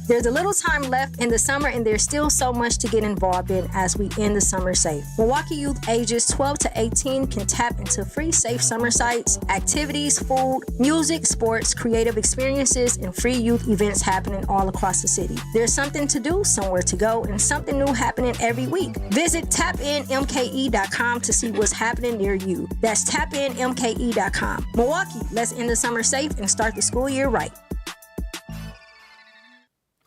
There's a little time left in the summer, and there's still so much to get involved in as we end the summer safe. Milwaukee youth ages 12 to 18 can tap into free safe summer sites, activities, food, music, sports, creative experiences, and free youth events happening all across the city. There's something to do, somewhere to go, and something new happening every week. Visit tapinmke.com to see what's happening near you. That's tapinmke.com. Milwaukee, let's end the summer safe and start the school year right.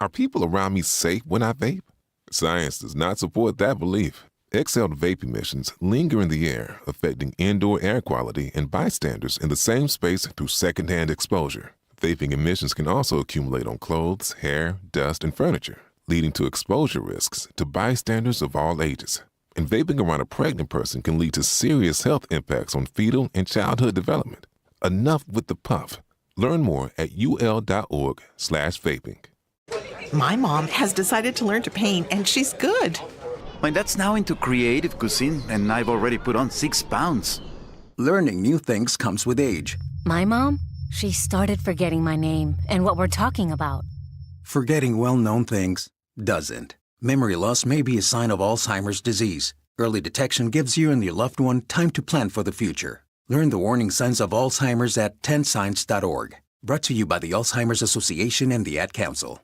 Are people around me safe when I vape? Science does not support that belief. Exhaled vape emissions linger in the air, affecting indoor air quality and bystanders in the same space through secondhand exposure. Vaping emissions can also accumulate on clothes, hair, dust, and furniture, leading to exposure risks to bystanders of all ages. And vaping around a pregnant person can lead to serious health impacts on fetal and childhood development. Enough with the puff. Learn more at ul.org/vaping.
My mom has decided to learn to paint, and she's good.
My dad's now into creative cuisine, and I've already put on 6 pounds.
Learning new things comes with age.
My mom, she started forgetting my name and what we're talking about.
Forgetting well-known things doesn't. Memory loss may be a sign of Alzheimer's disease. Early detection gives you and your loved one time to plan for the future. Learn the warning signs of Alzheimer's at 10signs.org. Brought to you by the Alzheimer's Association and the Ad Council.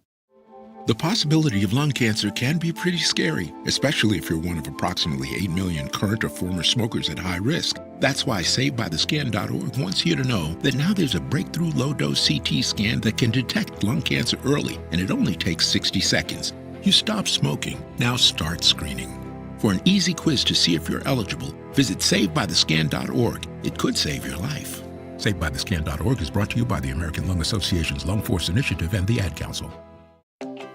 The possibility of lung cancer can be pretty scary, especially if you're one of approximately 8 million current or former smokers at high risk. That's why SaveByTheScan.org wants you to know that now there's a breakthrough low-dose CT scan that can detect lung cancer early, and it only takes 60 seconds. You stop smoking, now start screening. For an easy quiz to see if you're eligible, visit SaveByTheScan.org. It could save your life. SaveByTheScan.org is brought to you by the American Lung Association's Lung Force Initiative and the Ad Council.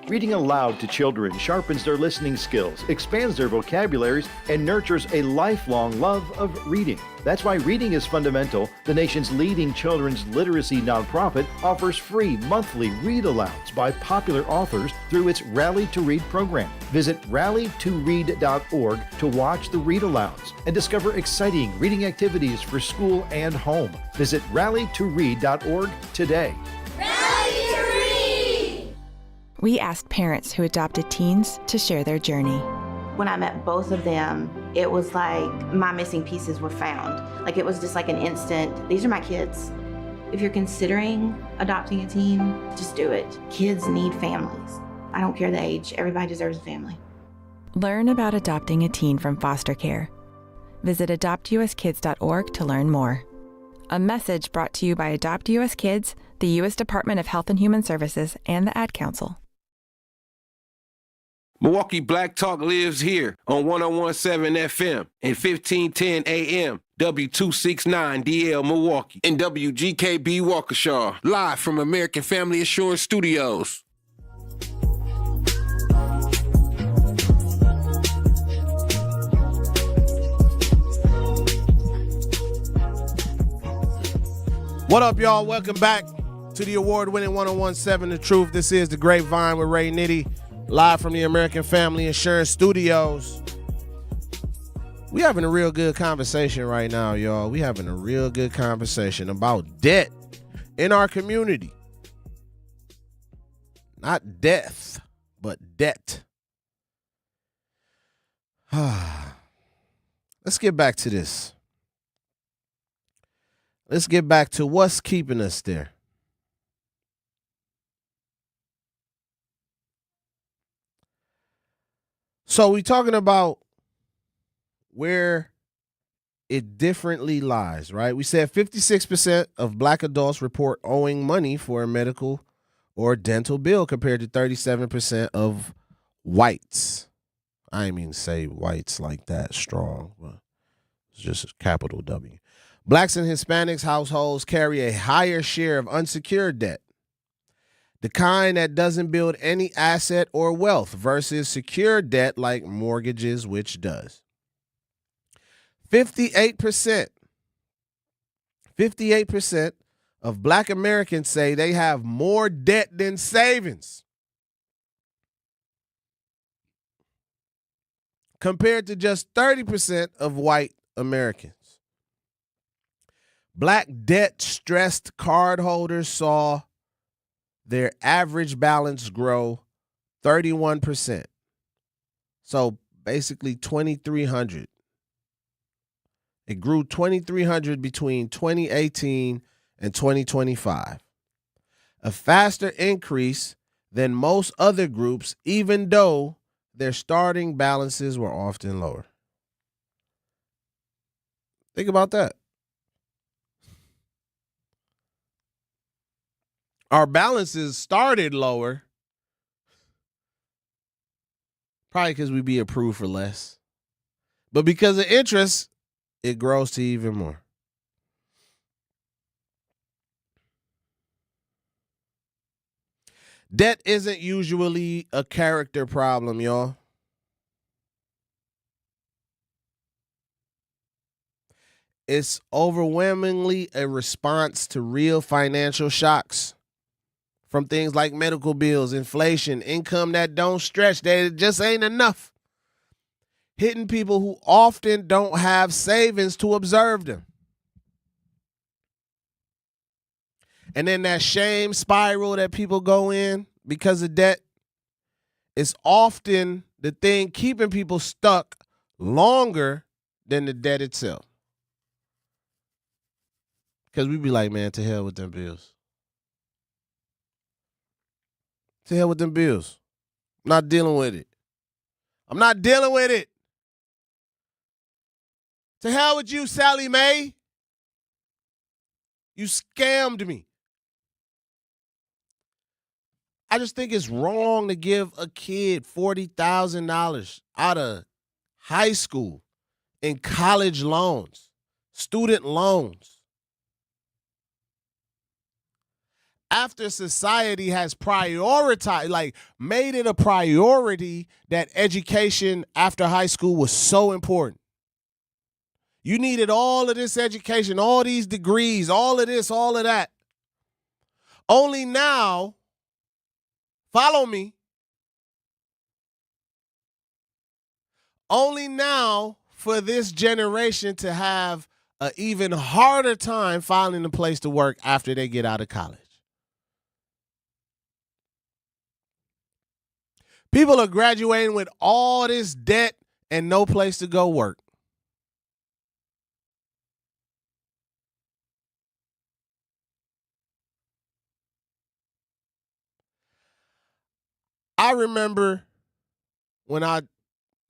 Reading aloud to children sharpens their listening skills, expands their vocabularies, and nurtures a lifelong love of reading. That's why Reading is Fundamental, the nation's leading children's literacy nonprofit, offers free monthly read-alouds by popular authors through its Rally to Read program. Visit rallytoread.org to watch the read-alouds and discover exciting reading activities for school and home. Visit rallytoread.org today.
We asked parents who adopted teens to share their journey.
When I met both of them, it was like my missing pieces were found. Like it was just like an instant, these are my kids. If you're considering adopting a teen, just do it. Kids need families. I don't care the age, everybody deserves a family.
Learn about adopting a teen from foster care. Visit adoptuskids.org to learn more. A message brought to you by Adopt US Kids, the U.S. Department of Health and Human Services, and the Ad Council.
Milwaukee Black Talk lives here on 101.7 FM and 1510 AM, W269DL Milwaukee, and WGKB Waukesha, live from American Family Insurance Studios.
What up, y'all? Welcome back to the award-winning 101.7 The Truth. This is the Grapevine with Ray Nitty, live from the American Family Insurance Studios. We having a real good conversation right now, y'all. We having a real good conversation about debt in our community. Not death, but debt. Let's get back to this. Let's get back to what's keeping us there. So we're talking about where it differently lies, right? We said 56% of black adults report owing money for a medical or dental bill compared to 37% of whites. I didn't mean to say whites like that strong, but it's just a capital W. Blacks and Hispanics households carry a higher share of unsecured debt, the kind that doesn't build any asset or wealth, versus secured debt like mortgages, which does. 58% of black Americans say they have more debt than savings, compared to just 30% of white Americans. Black debt-stressed cardholders saw their average balance grow 31%. So basically $2,300. It grew $2,300 between 2018 and 2025. A faster increase than most other groups, even though their starting balances were often lower. Think about that. Our balances started lower, probably because we be approved for less. But because of interest, it grows to even more. Debt isn't usually a character problem, y'all. It's overwhelmingly a response to real financial shocks. From things like medical bills, inflation, income that don't stretch, that just ain't enough. Hitting people who often don't have savings to observe them. And then that shame spiral that people go in because of debt is often the thing keeping people stuck longer than the debt itself. Because we be like, man, to hell with them bills. To hell with them bills. I'm not dealing with it. I'm not dealing with it. To hell with you, Sally Mae. You scammed me. I just think it's wrong to give a kid $40,000 out of high school in college loans, student loans. After society has prioritized, like made it a priority that education after high school was so important. You needed all of this education, all these degrees, all of this, all of that. Only now, follow me, only now for this generation to have an even harder time finding a place to work after they get out of college. People are graduating with all this debt and no place to go work. I remember when I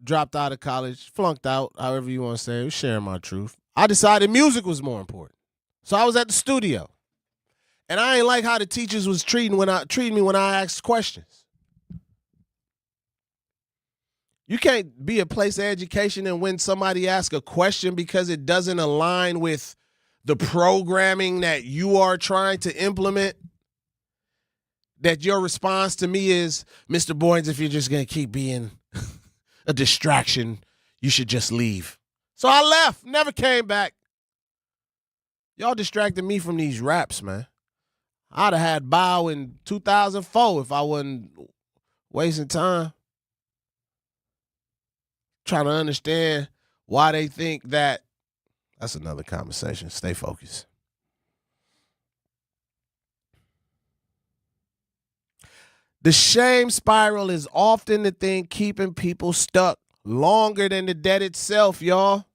dropped out of college, flunked out, however you want to say it, sharing my truth. I decided music was more important. So I was at the studio. And I ain't like how the teachers was treating me when I asked questions. You can't be a place of education and when somebody asks a question because it doesn't align with the programming that you are trying to implement, that your response to me is, Mr. Boyens, if you're just going to keep being a distraction, you should just leave. So I left, never came back. Y'all distracted me from these raps, man. I'd have had Bow in 2004 if I wasn't wasting time trying to understand why they think that. That's another conversation. Stay focused. The shame spiral is often the thing keeping people stuck longer than the debt itself, y'all.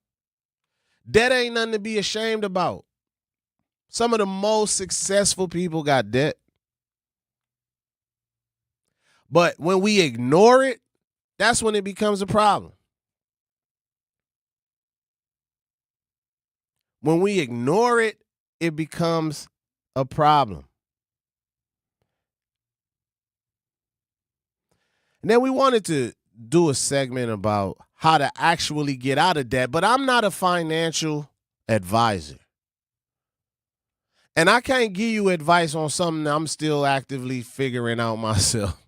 Debt ain't nothing to be ashamed about. Some of the most successful people got debt. But when we ignore it, that's when it becomes a problem. When we ignore it, it becomes a problem. And then we wanted to do a segment about how to actually get out of debt, but I'm not a financial advisor. And I can't give you advice on something I'm still actively figuring out myself.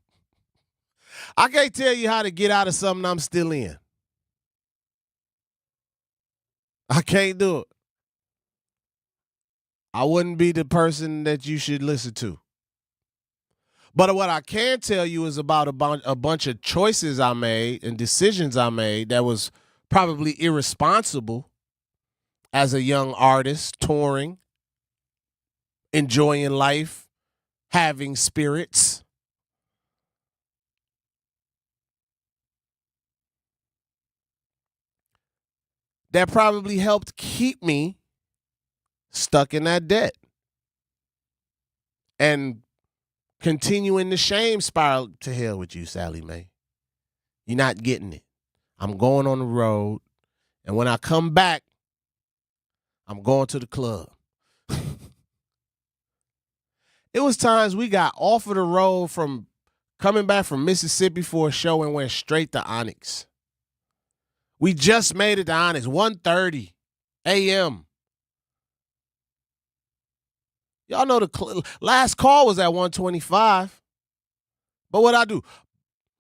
I can't tell you how to get out of something I'm still in. I can't do it. I wouldn't be the person that you should listen to. But what I can tell you is about a bunch of choices I made and decisions I made that was probably irresponsible as a young artist touring, enjoying life, having spirits. That probably helped keep me stuck in that debt and continuing the shame spiral. To hell with you, Sally Mae. You're not getting it. I'm going on the road, and when I come back, I'm going to the club. It was times we got off of the road from coming back from Mississippi for a show and went straight to Onyx. We just made it to Onyx, 1:30 a.m. Y'all know the last call was at 1:25. But what I do?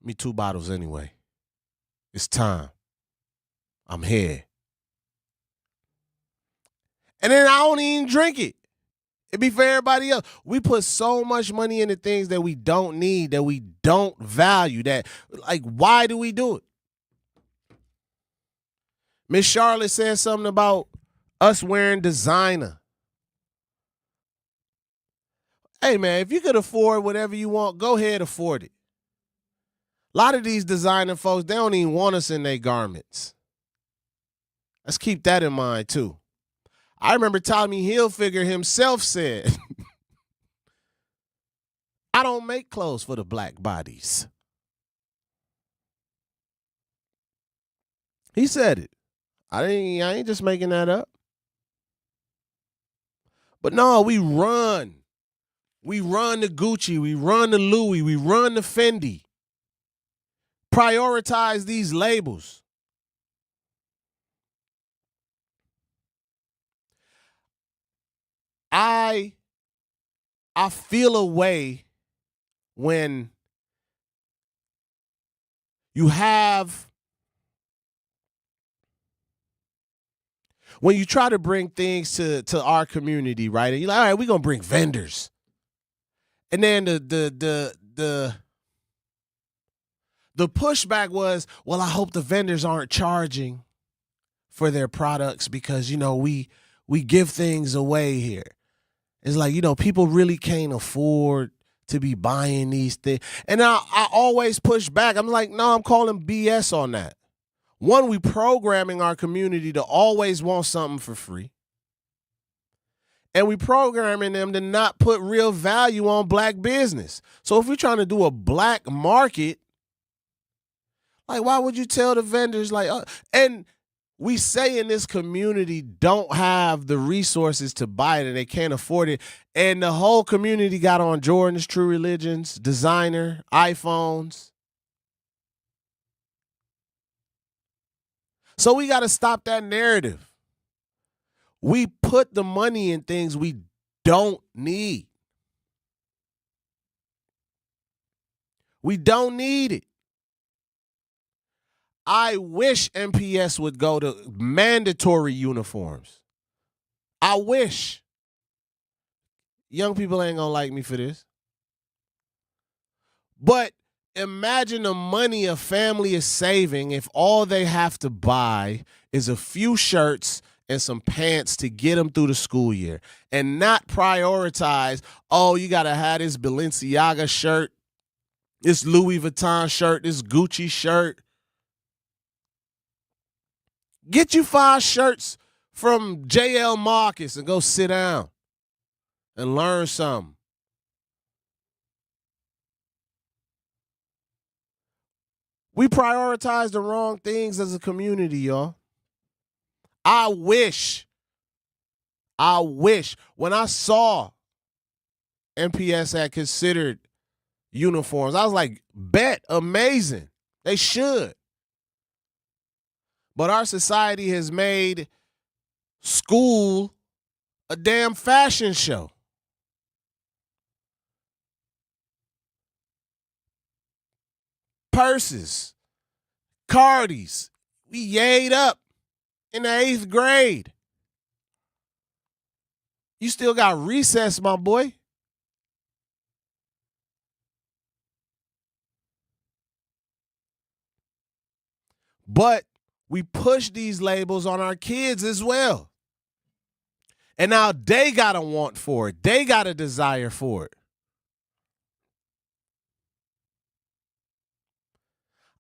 Me 2 bottles anyway. It's time. I'm here. And then I don't even drink it. It be for everybody else. We put so much money into things that we don't need, that we don't value, that, like, why do we do it? Miss Charlotte said something about us wearing designer. Hey, man, if you could afford whatever you want, go ahead, afford it. A lot of these designer folks, they don't even want us in their garments. Let's keep that in mind, too. I remember Tommy Hilfiger himself said, I don't make clothes for the black bodies. He said it. I ain't just making that up. But no, we run. We run the Gucci. We run the Louis. We run the Fendi. Prioritize these labels. I feel a way when you try to bring things to our community, right? And you're like, all right, we're gonna bring vendors. And then the pushback was, well, I hope the vendors aren't charging for their products because, we give things away here. It's like, people really can't afford to be buying these things. And I always push back. I'm like, no, I'm calling BS on that. One, we programming our community to always want something for free. And we programming them to not put real value on black business. So if we're trying to do a black market, like, why would you tell the vendors, and we say in this community don't have the resources to buy it and they can't afford it. And the whole community got on Jordans, True Religions, designer, iPhones. So we got to stop that narrative. We put the money in things we don't need. We don't need it. I wish MPS would go to mandatory uniforms. I wish. Young people ain't gonna like me for this. But imagine the money a family is saving if all they have to buy is a few shirts and some pants to get them through the school year and not prioritize, oh, you got to have this Balenciaga shirt, this Louis Vuitton shirt, this Gucci shirt. Get you 5 shirts from J.L. Marcus and go sit down and learn something. We prioritize the wrong things as a community, y'all. I wish when I saw MPS had considered uniforms, I was like, bet, amazing. They should. But our society has made school a damn fashion show. Purses, Cardis, we yayed up in the 8th grade. You still got recess, my boy. But we push these labels on our kids as well. And now they got a want for it. They got a desire for it.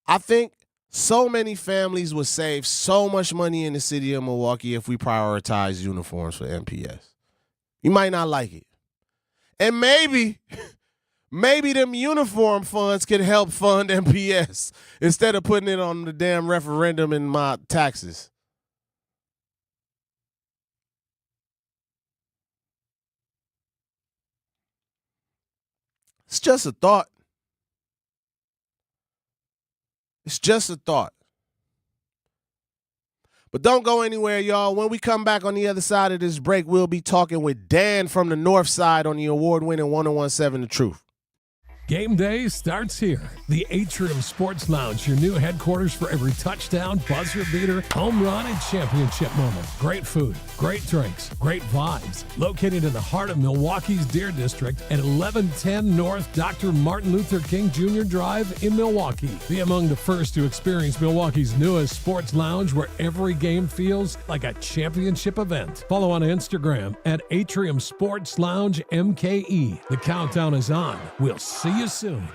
I think so many families would save so much money in the city of Milwaukee if we prioritize uniforms for MPS. You might not like it. And maybe them uniform funds could help fund MPS instead of putting it on the damn referendum in my taxes. It's just a thought. It's just a thought. But don't go anywhere, y'all. When we come back on the other side of this break, we'll be talking with Dan from the North Side on the award-winning 1017 The Truth.
Game day starts here. The Atrium Sports Lounge, your new headquarters for every touchdown, buzzer beater, home run, and championship moment. Great food, great drinks, great vibes. Located in the heart of Milwaukee's Deer District at 1110 North Dr. Martin Luther King Jr. Drive in Milwaukee. Be among the first to experience Milwaukee's newest sports lounge where every game feels like a championship event. Follow on Instagram at Atrium Sports Lounge MKE. The countdown is on. We'll see you soon.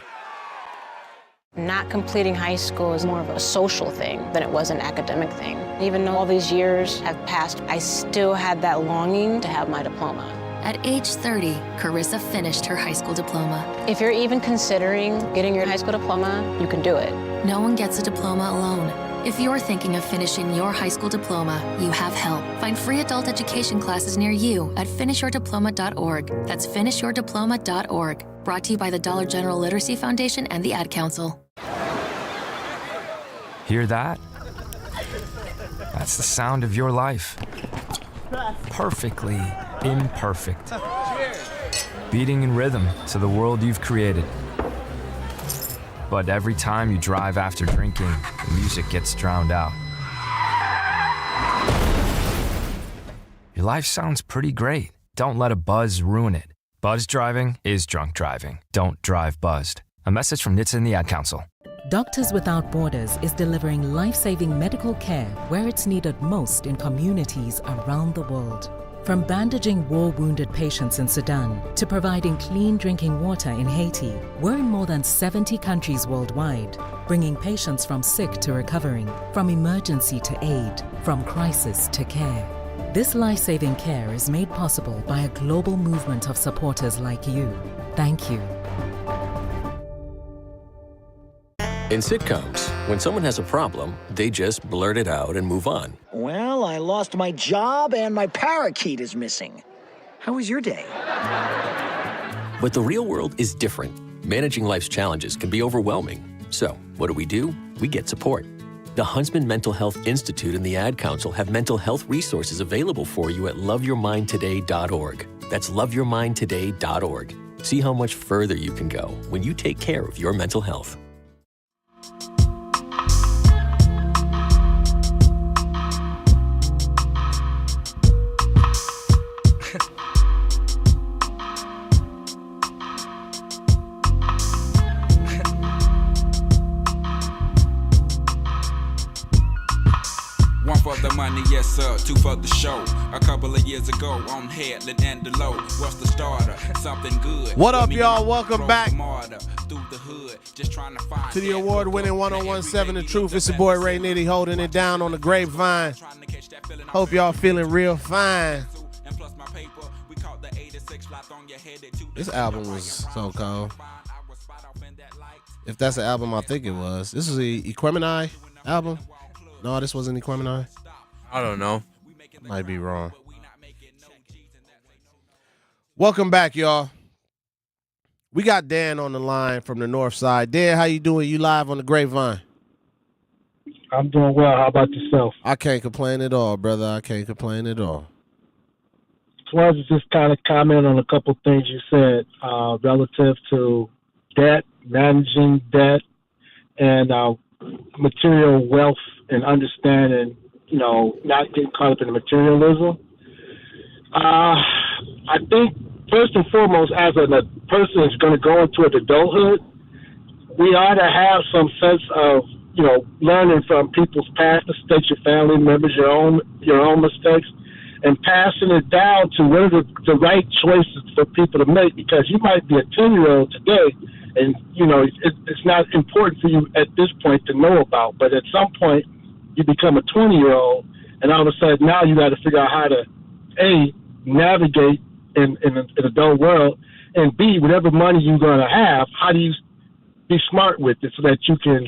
Not completing high school is more of a social thing than it was an academic thing. Even though all these years have passed, I still had that longing to have my diploma.
At age 30, Carissa finished her high school diploma.
If you're even considering getting your high school diploma, you can do it.
No one gets a diploma alone. If you're thinking of finishing your high school diploma, you have help. Find free adult education classes near you at finishyourdiploma.org. That's finishyourdiploma.org. Brought to you by the Dollar General Literacy Foundation and the Ad Council.
Hear that? That's the sound of your life. Perfectly imperfect. Beating in rhythm to the world you've created. But every time you drive after drinking, the music gets drowned out. Your life sounds pretty great. Don't let a buzz ruin it. Buzz driving is drunk driving. Don't drive buzzed. A message from NHTSA and the Ad Council.
Doctors Without Borders is delivering life-saving medical care where it's needed most in communities around the world. From bandaging war-wounded patients in Sudan to providing clean drinking water in Haiti, we're in more than 70 countries worldwide, bringing patients from sick to recovering, from emergency to aid, from crisis to care. This life-saving care is made possible by a global movement of supporters like you. Thank you.
In sitcoms, when someone has a problem, they just blurt it out and move on.
Well, I lost my job and my parakeet is missing. How was your day?
But the real world is different. Managing life's challenges can be overwhelming. So, what do? We get support. The Huntsman Mental Health Institute and the Ad Council have mental health resources available for you at loveyourmindtoday.org. That's loveyourmindtoday.org. See how much further you can go when you take care of your mental health.
One for the money, yes sir, two for the show. A couple of years ago on Headland and the Low. What's the starter? Something good.
What up, y'all? Welcome back to the award-winning 1017 The Truth. It's your boy Ray Nitty holding it down on the Grapevine. Hope y'all feeling real fine. This album was so cold. If that's the album I think it was. This is the Equemini album. No, this wasn't Equemini.
I don't know.
Might be wrong. Welcome back, y'all. We got Dan on the line from the north side. Dan, how you doing? You live on the Grapevine.
I'm doing well. How about yourself?
I can't complain at all, brother. I can't complain at all.
I wanted to just kind of comment on a couple things you said relative to debt, managing debt, and material wealth and understanding, not getting caught up in the materialism. I think, first and foremost, as a person is going to go into adulthood, we ought to have some sense of, learning from people's past mistakes, your family members, your own mistakes, and passing it down to what are the right choices for people to make, because you might be a 10-year-old today and, it's not important for you at this point to know about, but at some point you become a 20-year-old and all of a sudden now you got to figure out how to, A, navigate in an adult world, and B, whatever money you're going to have, how do you be smart with it so that you can,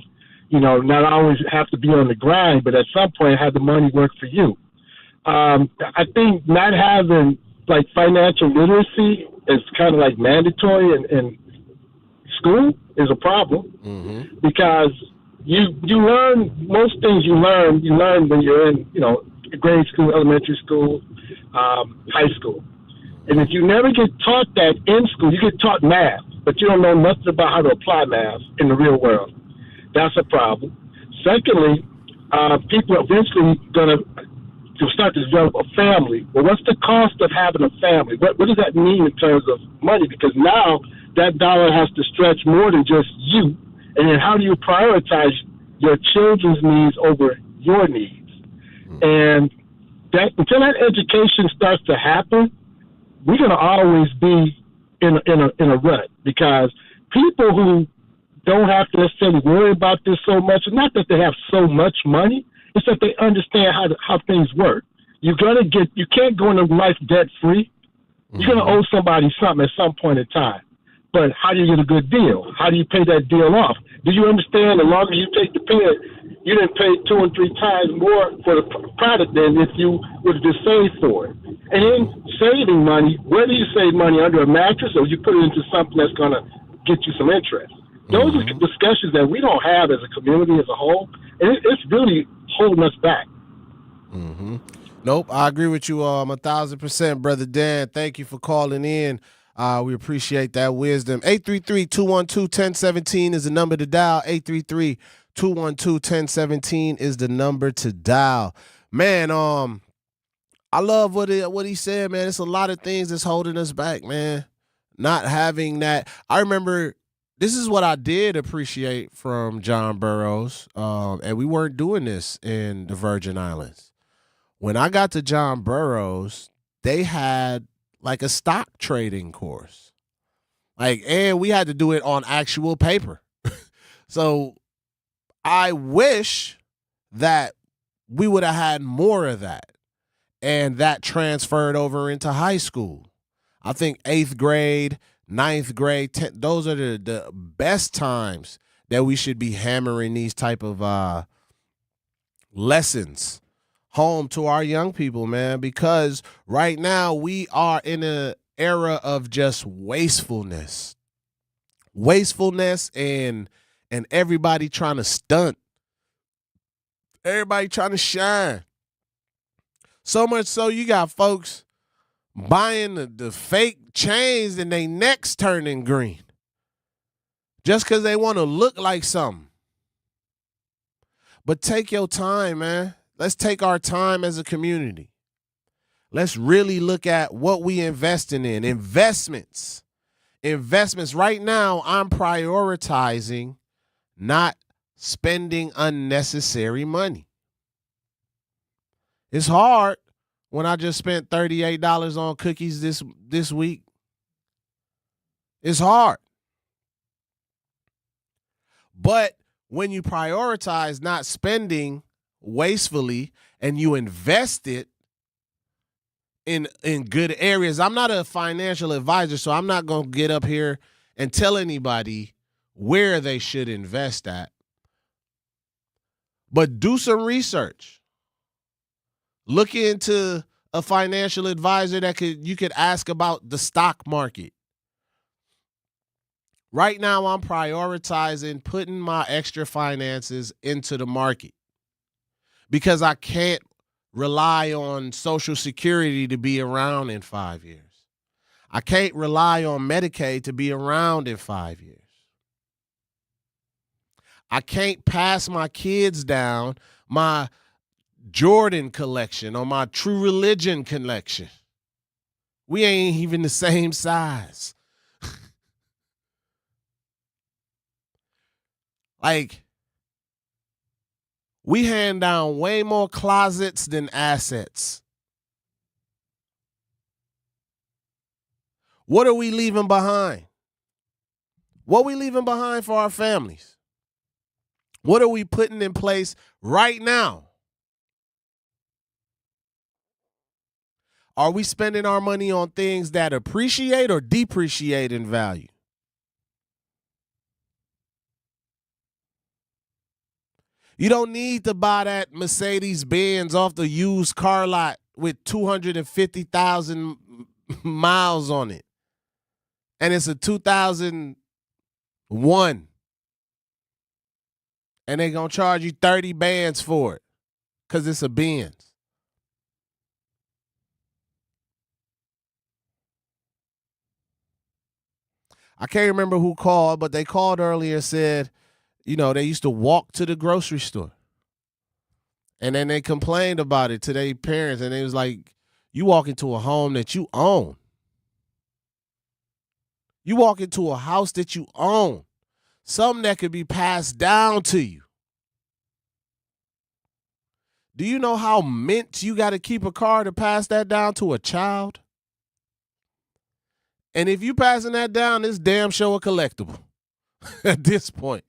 not always have to be on the grind, but at some point have the money work for you. I think not having financial literacy is kind of mandatory in school is a problem, because you learn most things you learn when you're in grade school, elementary school, high school, and if you never get taught that in school, you get taught math, but you don't know nothing about how to apply math in the real world. That's a problem. Secondly, people are eventually going to start to develop a family. Well, what's the cost of having a family? What does that mean in terms of money? Because now that dollar has to stretch more than just you. And then how do you prioritize your children's needs over your needs? And that until that education starts to happen, we're going to always be in a rut, because people who don't have to necessarily worry about this so much, not that they have so much money, it's that they understand how things work. You can't go into life debt free. You're going to owe somebody something at some point in time. But how do you get a good deal? How do you pay that deal off? Do you understand the longer you take to pay it, you didn't pay 2 or 3 times more for the product than if you would have just saved for it. And then saving money, whether you save money under a mattress or you put it into something that's going to get you some interest. Those are discussions that we don't have as a community as a whole, and it's really holding us back.
Nope, I agree with you 1,000%, Brother Dan. Thank you for calling in. We appreciate that wisdom. 833-212-1017 is the number to dial. 833-212-1017 is the number to dial. Man, I love what he said, man. It's a lot of things that's holding us back, man. Not having that. I remember this is what I did appreciate from John Burroughs, and we weren't doing this in the Virgin Islands. When I got to John Burroughs, they had a stock trading course. And we had to do it on actual paper. So I wish that we would have had more of that, and that transferred over into high school. I think 8th grade, 9th grade, 10th, those are the best times that we should be hammering these type of lessons home to our young people, man, because right now we are in an era of just wastefulness and everybody trying to stunt Everybody trying to shine. So much so you got folks buying the fake chains and they necks turning green. Just because they want to look like something. But take your time, man. Let's take our time as a community. Let's really look at what we investing in. Investments. Right now, I'm prioritizing not spending unnecessary money. It's hard when I just spent $38 on cookies this week. It's hard. But when you prioritize not spending wastefully and you invest it in good areas. I'm not a financial advisor, so I'm not going to get up here and tell anybody where they should invest at. But do some research. Look into a financial advisor that you could ask about the stock market. Right now, I'm prioritizing putting my extra finances into the market because I can't rely on Social Security to be around in 5 years. I can't rely on Medicaid to be around in 5 years. I can't pass my kids down my Jordan collection or my True Religion collection. We ain't even the same size. Like, we hand down way more closets than assets. What are we leaving behind? What are we leaving behind for our families? What are we putting in place right now? Are we spending our money on things that appreciate or depreciate in value? You don't need to buy that Mercedes Benz off the used car lot with 250,000 miles on it. And it's a 2001. And they're going to charge you 30 bands for it because it's a Benz. I can't remember who called, but they called earlier and said, they used to walk to the grocery store. And then they complained about it to their parents. And they was like, you walk into a home that you own. You walk into a house that you own. Something that could be passed down to you. Do you know how mint you got to keep a car to pass that down to a child? And if you passing that down, it's damn sure a collectible at this point.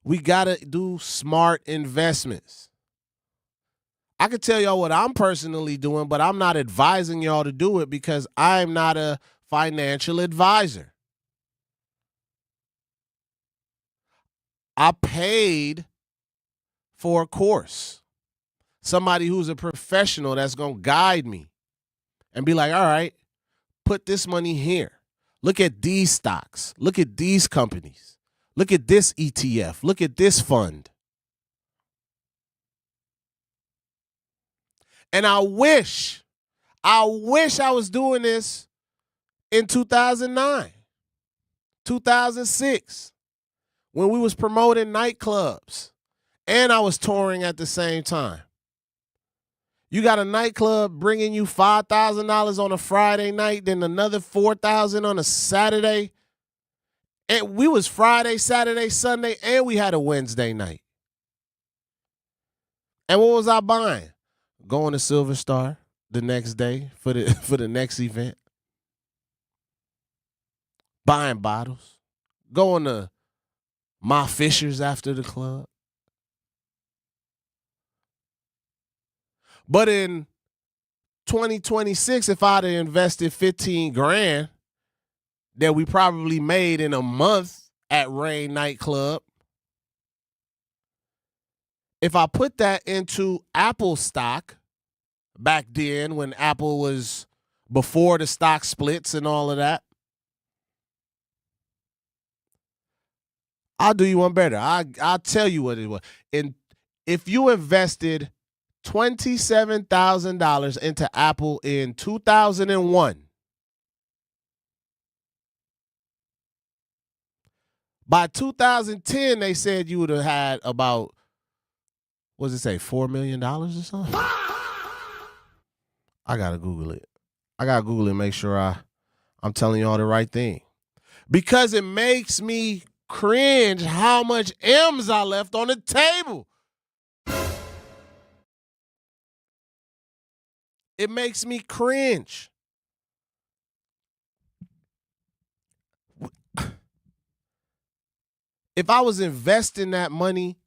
We got to do smart investments. I could tell y'all what I'm personally doing, but I'm not advising y'all to do it because I'm not a financial advisor. I paid for a course. Somebody who's a professional that's going to guide me and be like, all right, put this money here. Look at these stocks. Look at these companies. Look at this ETF. Look at this fund. And I wish I was doing this in 2009, 2006, when we was promoting nightclubs and I was touring at the same time. You got a nightclub bringing you $5,000 on a Friday night, then another $4,000 on a Saturday. And we was Friday, Saturday, Sunday, and we had a Wednesday night. And what was I buying? Going to Silver Star the next day for the next event. Buying bottles. Going to My Fishers after the club. But in 2026, if I'd have invested 15 grand that we probably made in a month at Rain Nightclub, if I put that into Apple stock back then when Apple was before the stock splits and all of that, I'll do you one better. I'll tell you what it was. If you invested $27,000 into Apple in 2001, by 2010, they said you would have had about, what does it say, $4 million or something? I got to Google it. And make sure I'm telling you all the right thing. Because it makes me cringe how much M's I left on the table. It makes me cringe. If I was investing that money,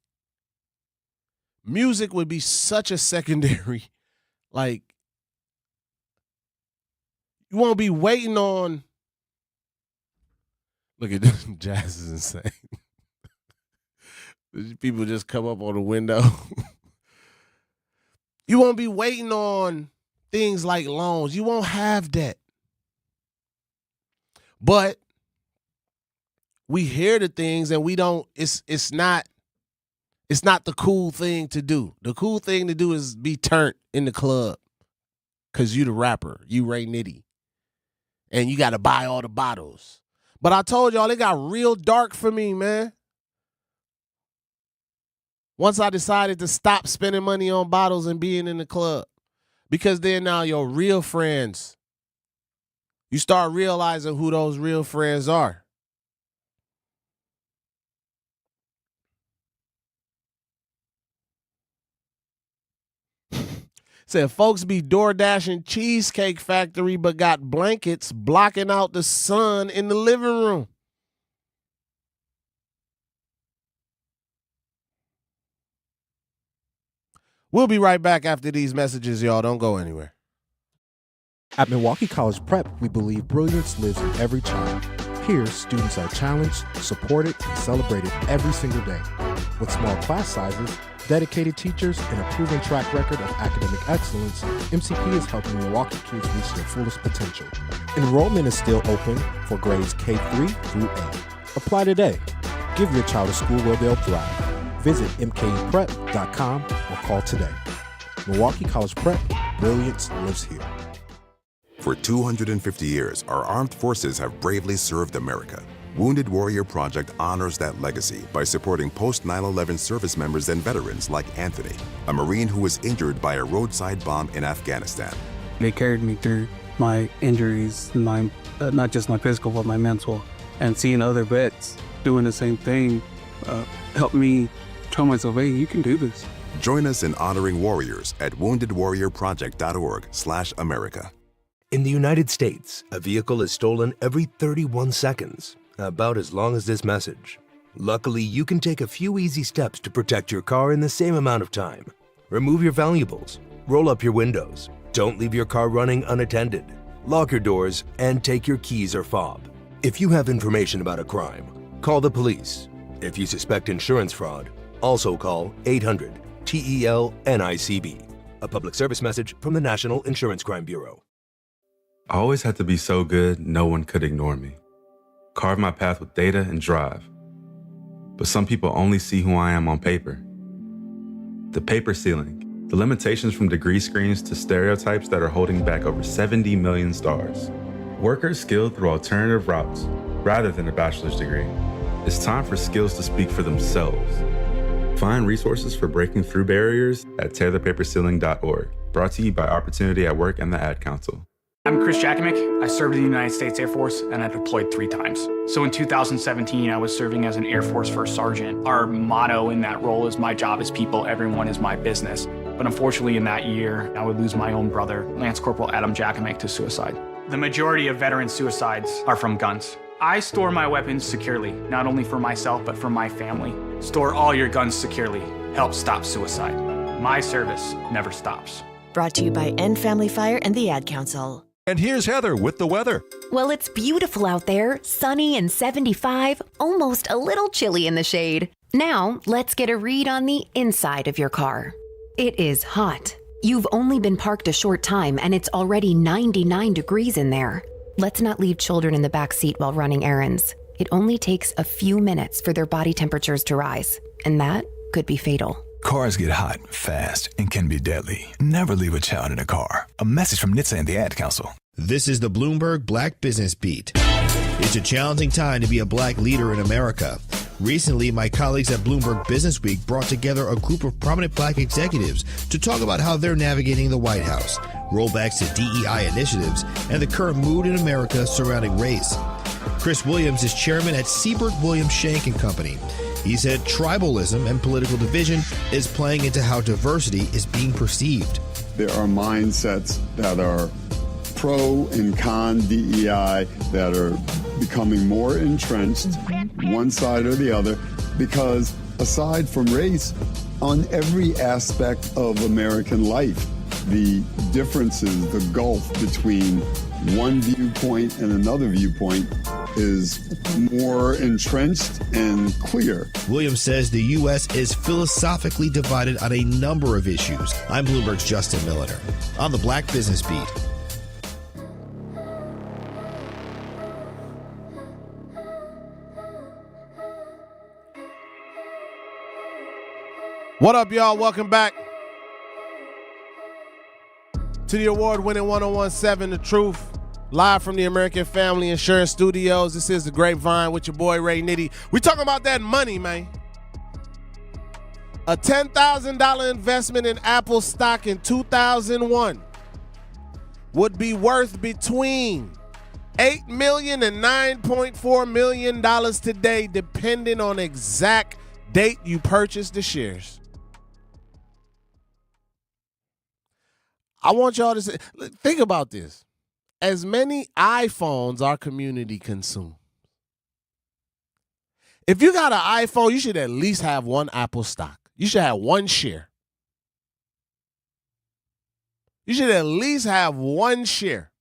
music would be such a secondary. Like, you won't be waiting on. Look at this. Jazz is insane. People just come up on the window. You won't be waiting on things like loans. You won't have that. But we hear the things and we don't, it's not the cool thing to do. The cool thing to do is be turned in the club. Cause you the rapper. You Ray Nitty. And you gotta buy all the bottles. But I told y'all, it got real dark for me, man. Once I decided to stop spending money on bottles and being in the club. Because then now your real friends, you start realizing who those real friends are. Said folks be door dashing Cheesecake Factory but got blankets blocking out the sun in the living room. We'll be right back after these messages, y'all. Don't go anywhere.
At Milwaukee College Prep, we believe brilliance lives in every child. Here, students are challenged, supported, and celebrated every single day. With small class sizes, dedicated teachers, and a proven track record of academic excellence, MCP is helping Milwaukee kids reach their fullest potential. Enrollment is still open for grades K-3 through 8. Apply today. Give your child a school where they'll thrive. Visit mkuprep.com or call today. Milwaukee College Prep, brilliance lives here.
For 250 years, our armed forces have bravely served America. Wounded Warrior Project honors that legacy by supporting post-9/11 service members and veterans like Anthony, a Marine who was injured by a roadside bomb in Afghanistan.
They carried me through my injuries, not just my physical, but my mental. And seeing other vets doing the same thing helped me tell myself, hey, you can do this.
Join us in honoring warriors at woundedwarriorproject.org/America.
In the United States, a vehicle is stolen every 31 seconds, about as long as this message. Luckily, you can take a few easy steps to protect your car in the same amount of time. Remove your valuables, roll up your windows, don't leave your car running unattended, lock your doors, and take your keys or fob. If you have information about a crime, call the police. If you suspect insurance fraud, also call 800-TEL-NICB. A public service message from the National Insurance Crime Bureau.
I always had to be so good, no one could ignore me. Carve my path with data and drive. But some people only see who I am on paper. The paper ceiling, the limitations from degree screens to stereotypes that are holding back over 70 million stars. Workers skilled through alternative routes, rather than a bachelor's degree. It's time for skills to speak for themselves. Find resources for breaking through barriers at tearthepaperceiling.org. Brought to you by Opportunity at Work and the Ad Council.
I'm Chris Jakomick. I served in the United States Air Force and I deployed 3 times. So in 2017, I was serving as an Air Force First Sergeant. Our motto in that role is my job is people, everyone is my business. But unfortunately in that year, I would lose my own brother, Lance Corporal Adam Jakomick, to suicide. The majority of veteran suicides are from guns. I store my weapons securely, not only for myself, but for my family. Store all your guns securely. Help stop suicide. My service never stops.
Brought to you by End Family Fire and the Ad Council.
And here's Heather with the weather.
Well, it's beautiful out there, sunny and 75, almost a little chilly in the shade. Now, let's get a read on the inside of your car. It is hot. You've only been parked a short time and it's already 99 degrees in there. Let's not leave children in the back seat while running errands. It only takes a few minutes for their body temperatures to rise, and that could be fatal.
Cars get hot, fast, and can be deadly. Never leave a child in a car. A message from NHTSA and the Ad Council.
This is the Bloomberg Black Business Beat. It's a challenging time to be a black leader in America. Recently, my colleagues at Bloomberg Business Week brought together a group of prominent black executives to talk about how they're navigating the White House, rollbacks to DEI initiatives, and the current mood in America surrounding race. Chris Williams is chairman at Siebert Williams Shank & Company. He said tribalism and political division is playing into how diversity is being perceived.
There are mindsets that are pro and con DEI that are becoming more entrenched, one side or the other, because aside from race, on every aspect of American life, the differences, the gulf between one viewpoint and another viewpoint is more entrenched and clear.
Williams says the U.S. is philosophically divided on a number of issues. I'm Bloomberg's Justin Milliner on the Black Business Beat.
What up, y'all? Welcome back to the award-winning 1017 The Truth, live from the American Family Insurance Studios. This is the Grapevine with your boy Ray Nitty. We talking about that money, man. A $10,000 investment in Apple stock in 2001 would be worth between $8 million and $9.4 million today, depending on exact date you purchased the shares. I want y'all to think about this. As many iPhones our community consumes. If you got an iPhone, you should at least have one Apple stock. You should have one share. You should at least have one share.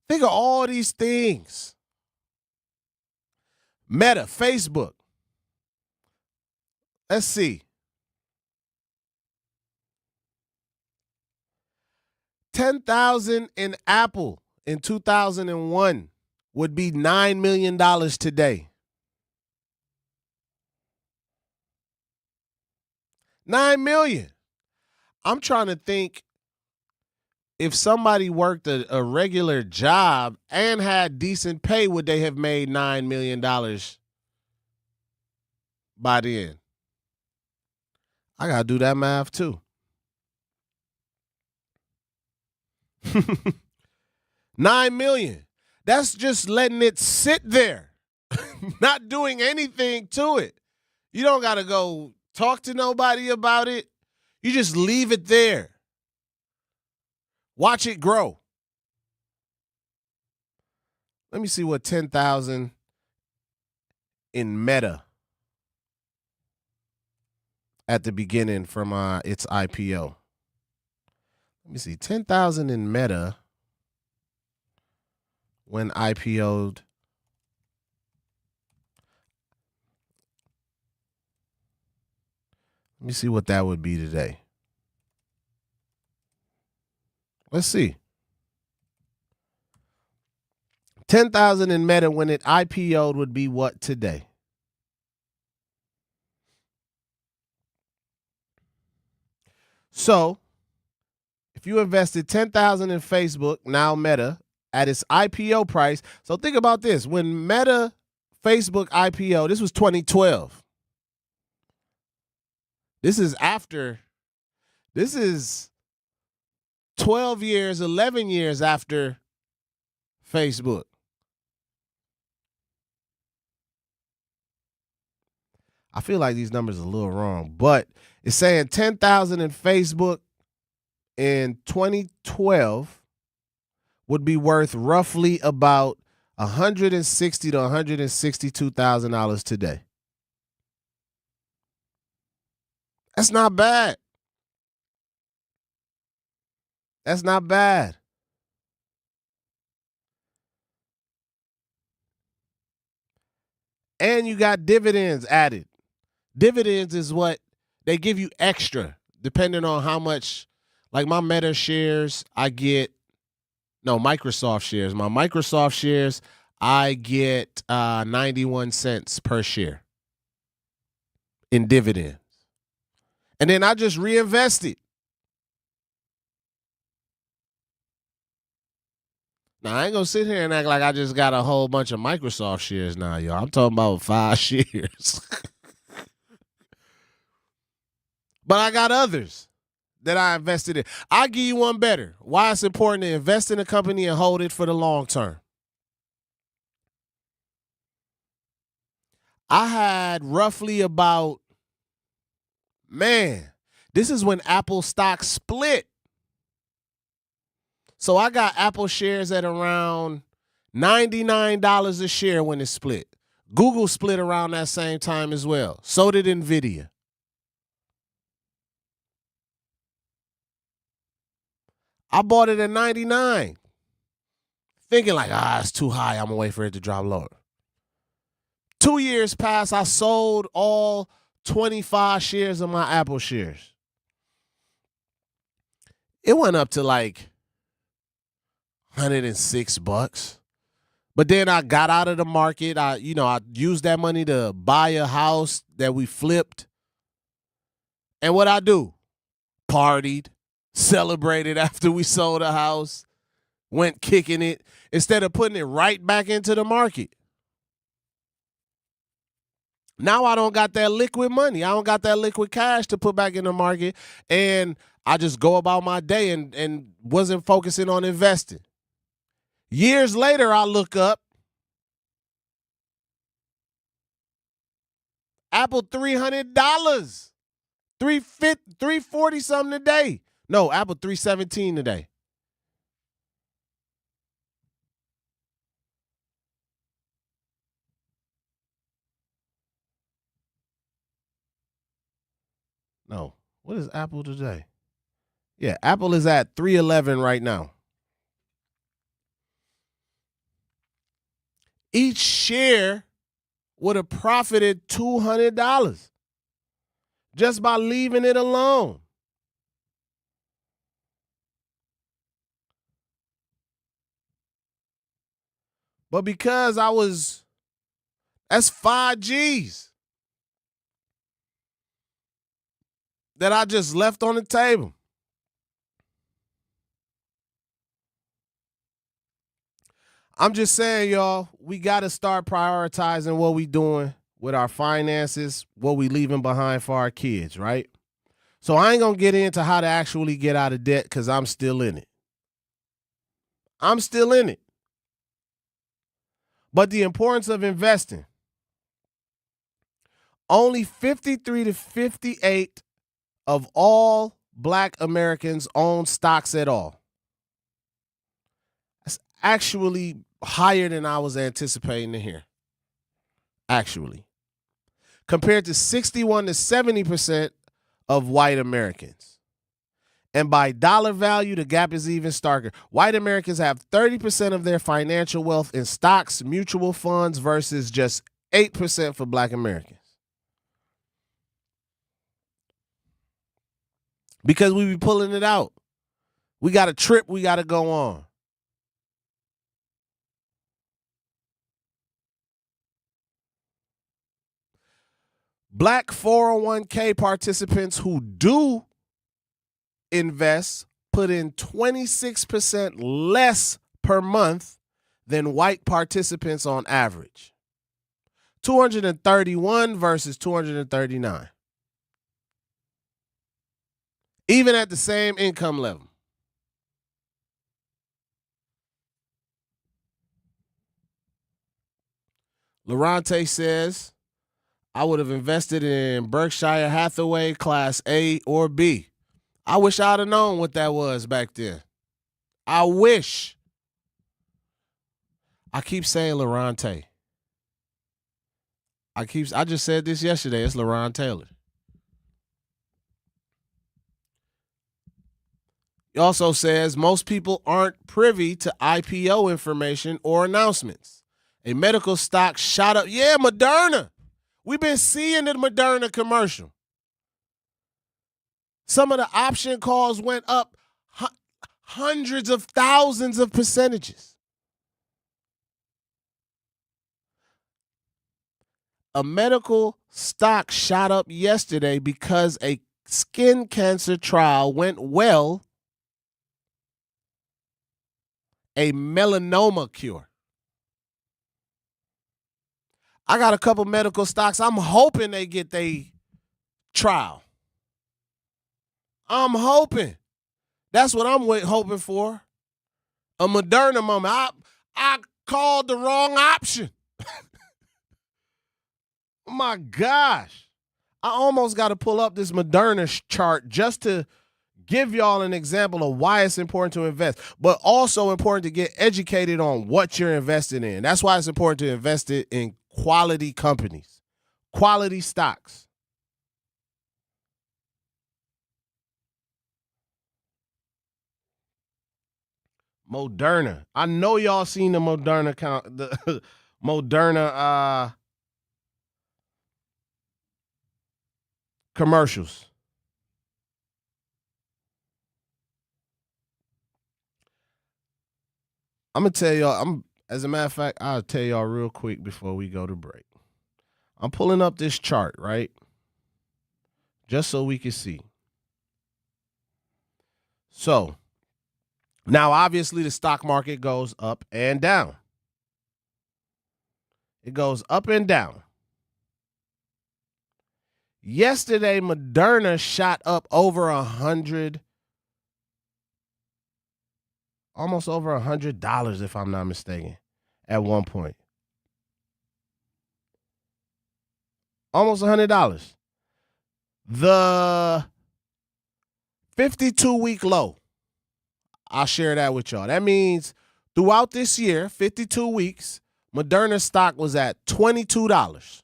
Think of all these things. Meta, Facebook. Let's see. 10,000 in Apple in 2001 would be $9 million today. $9 million. I'm trying to think if somebody worked a regular job and had decent pay, would they have made $9 million by then? I got to do that math too. $9 million. That's just letting it sit there, not doing anything to it. You don't got to go talk to nobody about it. You just leave it there. Watch it grow. Let me see what 10,000 in Meta at the beginning from its IPO. Let me see, 10,000 in Meta when IPO'd. Let me see what that would be today. Let's see. 10,000 in Meta when it IPO'd would be what today? So, if you invested 10,000 in Facebook, now Meta, at its IPO price. So think about this. When Meta, Facebook IPO, this was 2012. This is 12 years, 11 years after Facebook. I feel like these numbers are a little wrong, but it's saying 10,000 in Facebook in 2012 would be worth roughly about $160,000 to $162,000 today. That's not bad. That's not bad. And you got dividends added. Dividends is what they give you extra, depending on how much. Like my Meta shares, I get No, Microsoft shares. My Microsoft shares, I get 91 cents per share in dividends. And then I just reinvest it. Now, I ain't going to sit here and act like I just got a whole bunch of Microsoft shares now, y'all. I'm talking about 5 shares. But I got others that I invested in. I'll give you one better. Why it's important to invest in a company and hold it for the long term. I had roughly about, this is when Apple stock split. So I got Apple shares at around $99 a share when it split. Google split around that same time as well. So did Nvidia. I bought it at 99, thinking like, it's too high. I'm going to wait for it to drop lower. 2 years passed, I sold all 25 shares of my Apple shares. It went up to like $106. But then I got out of the market. I used that money to buy a house that we flipped. And what I do? Partied, celebrated after we sold a house, went kicking it instead of putting it right back into the market. Now I don't got that liquid money. I don't got that liquid cash to put back in the market. And I just go about my day and wasn't focusing on investing. Years later, I look up. Apple $300. $340 something today. No, Apple $317 today. No. What is Apple today? Yeah, Apple is at $311 right now. Each share would have profited $200 just by leaving it alone. But because that's 5 G's that I just left on the table. I'm just saying, y'all, we got to start prioritizing what we doing with our finances, what we leaving behind for our kids, right? So I ain't going to get into how to actually get out of debt because I'm still in it. I'm still in it. But the importance of investing. Only 53 to 58 of all Black Americans own stocks at all. That's actually higher than I was anticipating to hear. Actually. Compared to 61 to 70% of white Americans. And by dollar value, the gap is even starker. White Americans have 30% of their financial wealth in stocks, mutual funds versus just 8% for Black Americans. Because we be pulling it out. We got a trip we got to go on. Black 401k participants who do invest put in 26% less per month than white participants on average. 231 versus 239. Even at the same income level. Lorante says, I would have invested in Berkshire Hathaway Class A or B. I wish I'd have known what that was back then. I wish. I keep saying Lorante. I just said this yesterday. It's LaRon Taylor. He also says most people aren't privy to IPO information or announcements. A medical stock shot up. Yeah, Moderna. We've been seeing the Moderna commercial. Some of the option calls went up Hundreds of thousands of percentages. A medical stock shot up yesterday because a skin cancer trial went well. A melanoma cure. I got a couple medical stocks. I'm hoping they get their trial. I'm hoping. That's what I'm hoping for. A Moderna moment. I called the wrong option. Oh my gosh. I almost got to pull up this Moderna chart just to give y'all an example of why it's important to invest, but also important to get educated on what you're investing in. That's why it's important to invest it in quality companies, quality stocks. Moderna. I know y'all seen the Moderna the Moderna commercials. I'm gonna tell y'all. As a matter of fact, I'll tell y'all real quick before we go to break. I'm pulling up this chart, right? Just so we can see. So, now obviously the stock market goes up and down. It goes up and down. Yesterday, Moderna shot up over $100, almost over $100, if I'm not mistaken, at one point. Almost $100. The 52-week low, I'll share that with y'all. That means throughout this year, 52 weeks, Moderna stock was at $22.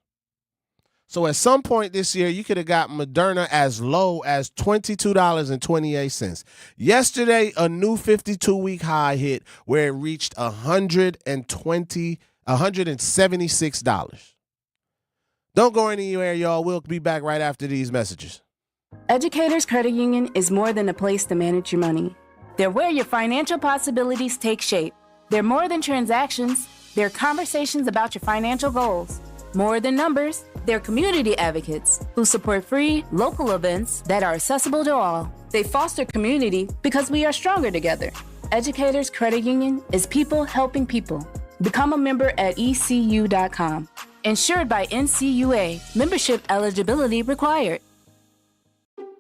So at some point this year, you could have got Moderna as low as $22.28. Yesterday, a new 52-week high hit where it reached $176. Don't go anywhere, y'all. We'll be back right after these messages.
Educators Credit Union is more than a place to manage your money. They're where your financial possibilities take shape. They're more than transactions. They're conversations about your financial goals. More than numbers, they're community advocates who support free, local events that are accessible to all. They foster community because we are stronger together. Educators Credit Union is people helping people. Become a member at ECU.com. Insured by NCUA. Membership eligibility required.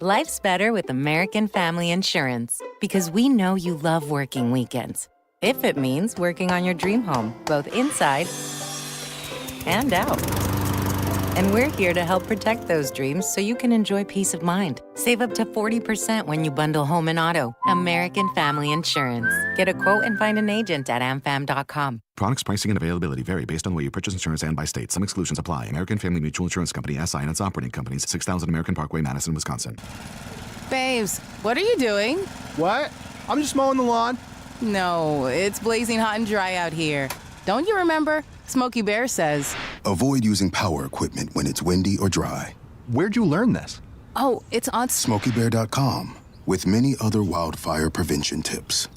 Life's better with American Family Insurance because we know you love working weekends. If it means working on your dream home, both inside and out. And we're here to help protect those dreams so you can enjoy peace of mind. Save up to 40% when you bundle home and auto. American Family Insurance. Get a quote and find an agent at amfam.com.
Products, pricing, and availability vary based on where you purchase insurance and by state. Some exclusions apply. American Family Mutual Insurance Company, SI, and its operating companies. 6000 American Parkway, Madison, Wisconsin.
Babes, what are you doing?
What? I'm just mowing the lawn.
No, it's blazing hot and dry out here. Don't you remember? Smokey Bear says,
avoid using power equipment when it's windy or dry.
Where'd you learn this?
Oh, it's on
SmokeyBear.com with many other wildfire prevention tips.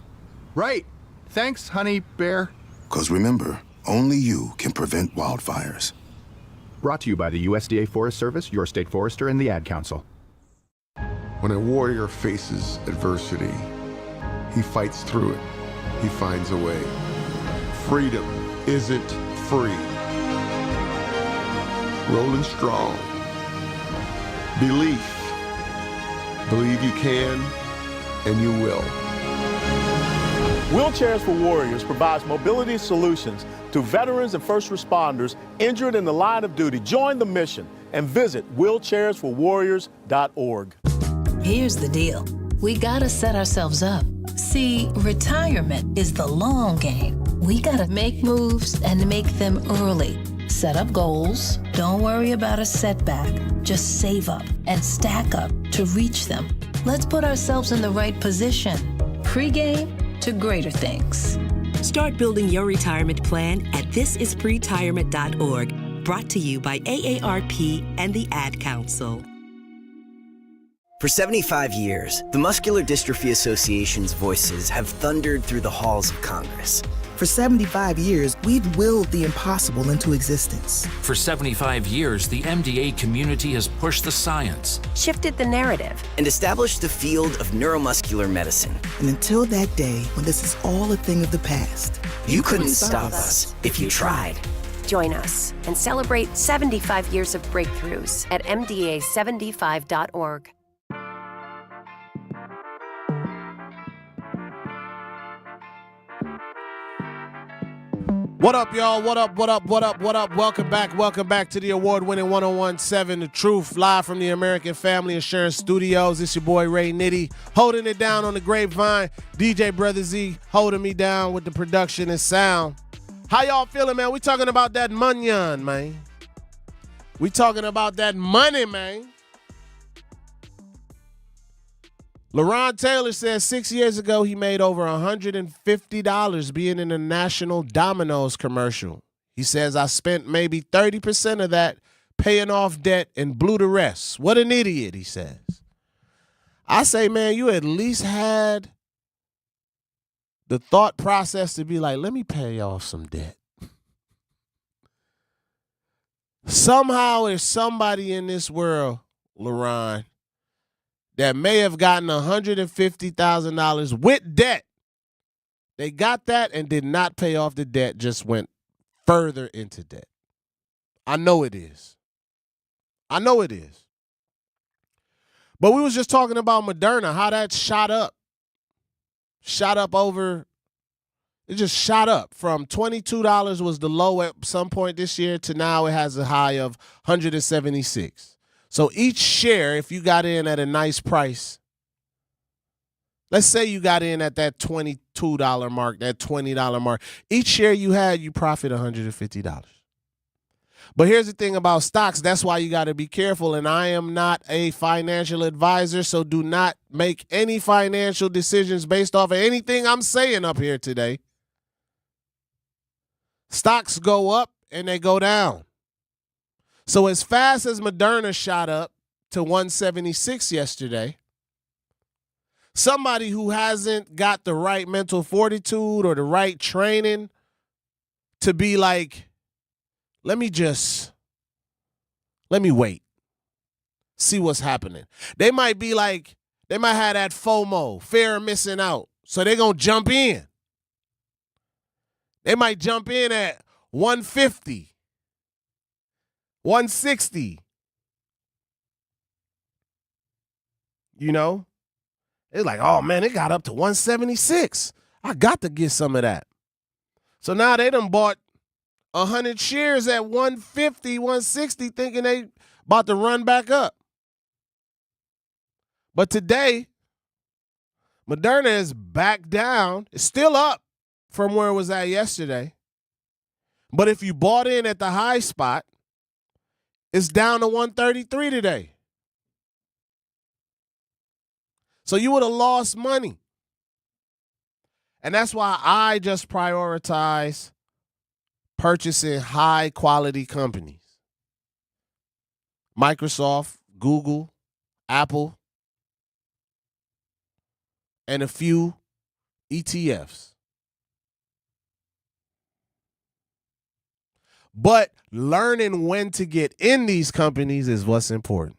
Right. Thanks, honey bear.
'Cause remember, only you can prevent wildfires.
Brought to you by the USDA Forest Service, your state forester, and the Ad Council.
When a warrior faces adversity, he fights through it. He finds a way. Freedom isn't free. Rolling strong. Belief. Believe you can, and you will.
Wheelchairs for Warriors provides mobility solutions to veterans and first responders injured in the line of duty. Join the mission and visit wheelchairsforwarriors.org.
Here's the deal. We gotta set ourselves up. See, retirement is the long game. We gotta make moves and make them early. Set up goals. Don't worry about a setback. Just save up and stack up to reach them. Let's put ourselves in the right position. Pre-game to greater things.
Start building your retirement plan at thisispretirement.org. Brought to you by AARP and the Ad Council.
For 75 years, the Muscular Dystrophy Association's voices have thundered through the halls of Congress.
For 75 years, we've willed the impossible into existence.
For 75 years, the MDA community has pushed the science,
shifted the narrative, and established the field of neuromuscular medicine.
And until that day, when this is all a thing of the past,
you couldn't stop us if you tried.
Join us and celebrate 75 years of breakthroughs at MDA75.org.
What up, y'all? What up? Welcome back to the award-winning 101.7 The Truth, live from the American Family Insurance Studios. It's your boy Ray Nitty, holding it down on the Grapevine. DJ Brother Z holding me down with the production and sound. How y'all feeling, man? We talking about that money, man. We talking about that money, man. LaRon Taylor says 6 years ago he made over $150 being in a National Domino's commercial. He says, I spent maybe 30% of that paying off debt and blew the rest. What an idiot, he says. I say, man, you at least had the thought process to be like, let me pay off some debt. Somehow there's somebody in this world, LaRon, that may have gotten $150,000 with debt. They got that and did not pay off the debt, just went further into debt. I know it is. But we was just talking about Moderna, how that shot up it just shot up from $22 was the low at some point this year to now it has a high of $176. So each share, if you got in at a nice price, let's say you got in at that $22 mark, that $20 mark, each share you had, you profit $150. But here's the thing about stocks. That's why you got to be careful. And I am not a financial advisor, so do not make any financial decisions based off of anything I'm saying up here today. Stocks go up and they go down. So as fast as Moderna shot up to 176 yesterday, somebody who hasn't got the right mental fortitude or the right training to be like, let me wait, see what's happening. They might be like, they might have that FOMO, fear of missing out. So they're going to jump in. They might jump in at 150. 160. You know? It's like, oh, man, it got up to 176. I got to get some of that. So now they done bought 100 shares at 150, 160, thinking they about to run back up. But today, Moderna is back down. It's still up from where it was at yesterday. But if you bought in at the high spot, it's down to 133 today. So you would have lost money. And that's why I just prioritize purchasing high-quality companies. Microsoft, Google, Apple, and a few ETFs. But learning when to get in these companies is what's important.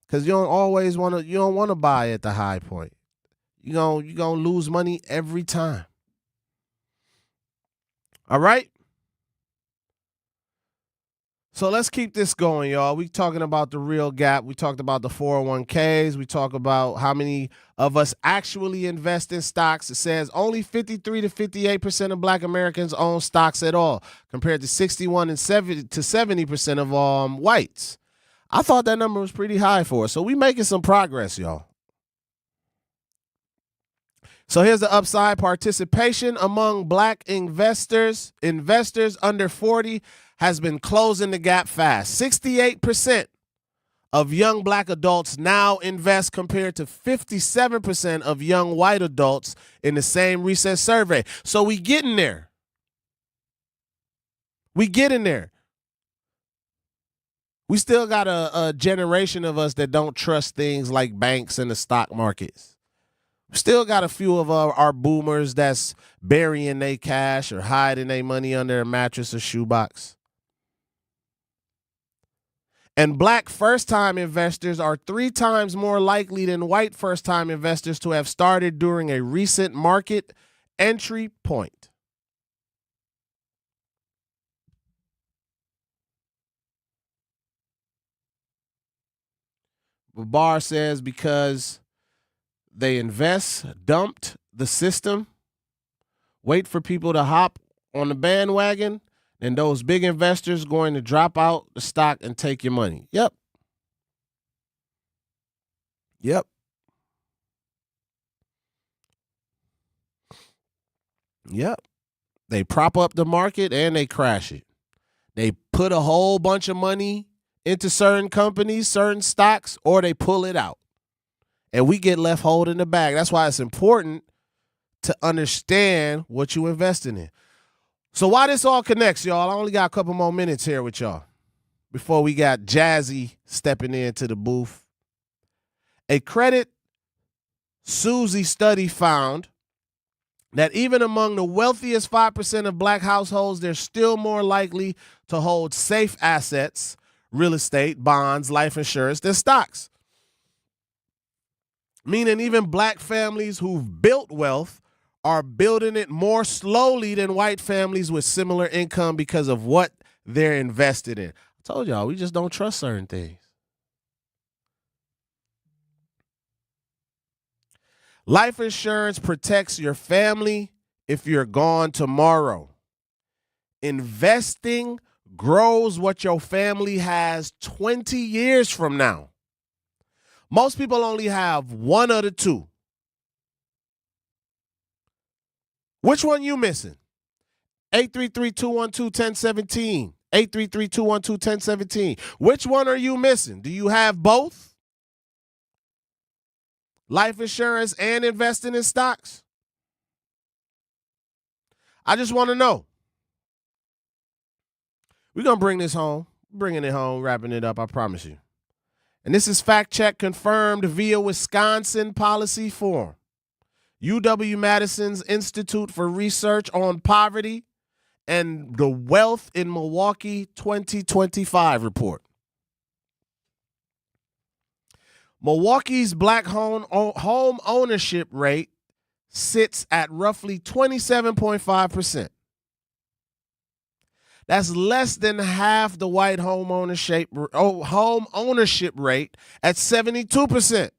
Because you don't want to buy at the high point. You're going to lose money every time. All right? So let's keep this going, y'all. We talking about the real gap. We talked about the 401ks. We talk about how many of us actually invest in stocks. It says only 53 to 58% of Black Americans own stocks at all, compared to 61 and 70% of whites. I thought that number was pretty high for us. So we making some progress, y'all. So here's the upside. Participation among Black investors under 40 has been closing the gap fast. 68% of young Black adults now invest compared to 57% of young white adults in the same recent survey. So we getting there. We getting there. We still got a generation of us that don't trust things like banks and the stock markets. We still got a few of our boomers that's burying their cash or hiding their money under a mattress or shoebox. And black first-time investors are 3 times more likely than white first-time investors to have started during a recent market entry point. Barr says because they dumped the system, wait for people to hop on the bandwagon, and those big investors going to drop out the stock and take your money. Yep. They prop up the market and they crash it. They put a whole bunch of money into certain companies, certain stocks, or they pull it out. And we get left holding the bag. That's why it's important to understand what you're investing in. So why this all connects, y'all, I only got a couple more minutes here with y'all before we got Jazzy stepping into the booth. A Credit Suzy study found that even among the wealthiest 5% of black households, they're still more likely to hold safe assets, real estate, bonds, life insurance, than stocks. Meaning even black families who've built wealth are building it more slowly than white families with similar income because of what they're invested in. I told y'all, we just don't trust certain things. Life insurance protects your family if you're gone tomorrow. Investing grows what your family has 20 years from now. Most people only have one of the two. Which one you missing? 833-212-1017. 833-212-1017. Which one are you missing? Do you have both? Life insurance and investing in stocks? I just want to know. We're going to bring this home. Bringing it home, wrapping it up, I promise you. And this is fact check confirmed via Wisconsin Policy Forum. UW-Madison's Institute for Research on Poverty and the Wealth in Milwaukee 2025 report. Milwaukee's black home ownership rate sits at roughly 27.5%. That's less than half the white home ownership rate at 72%.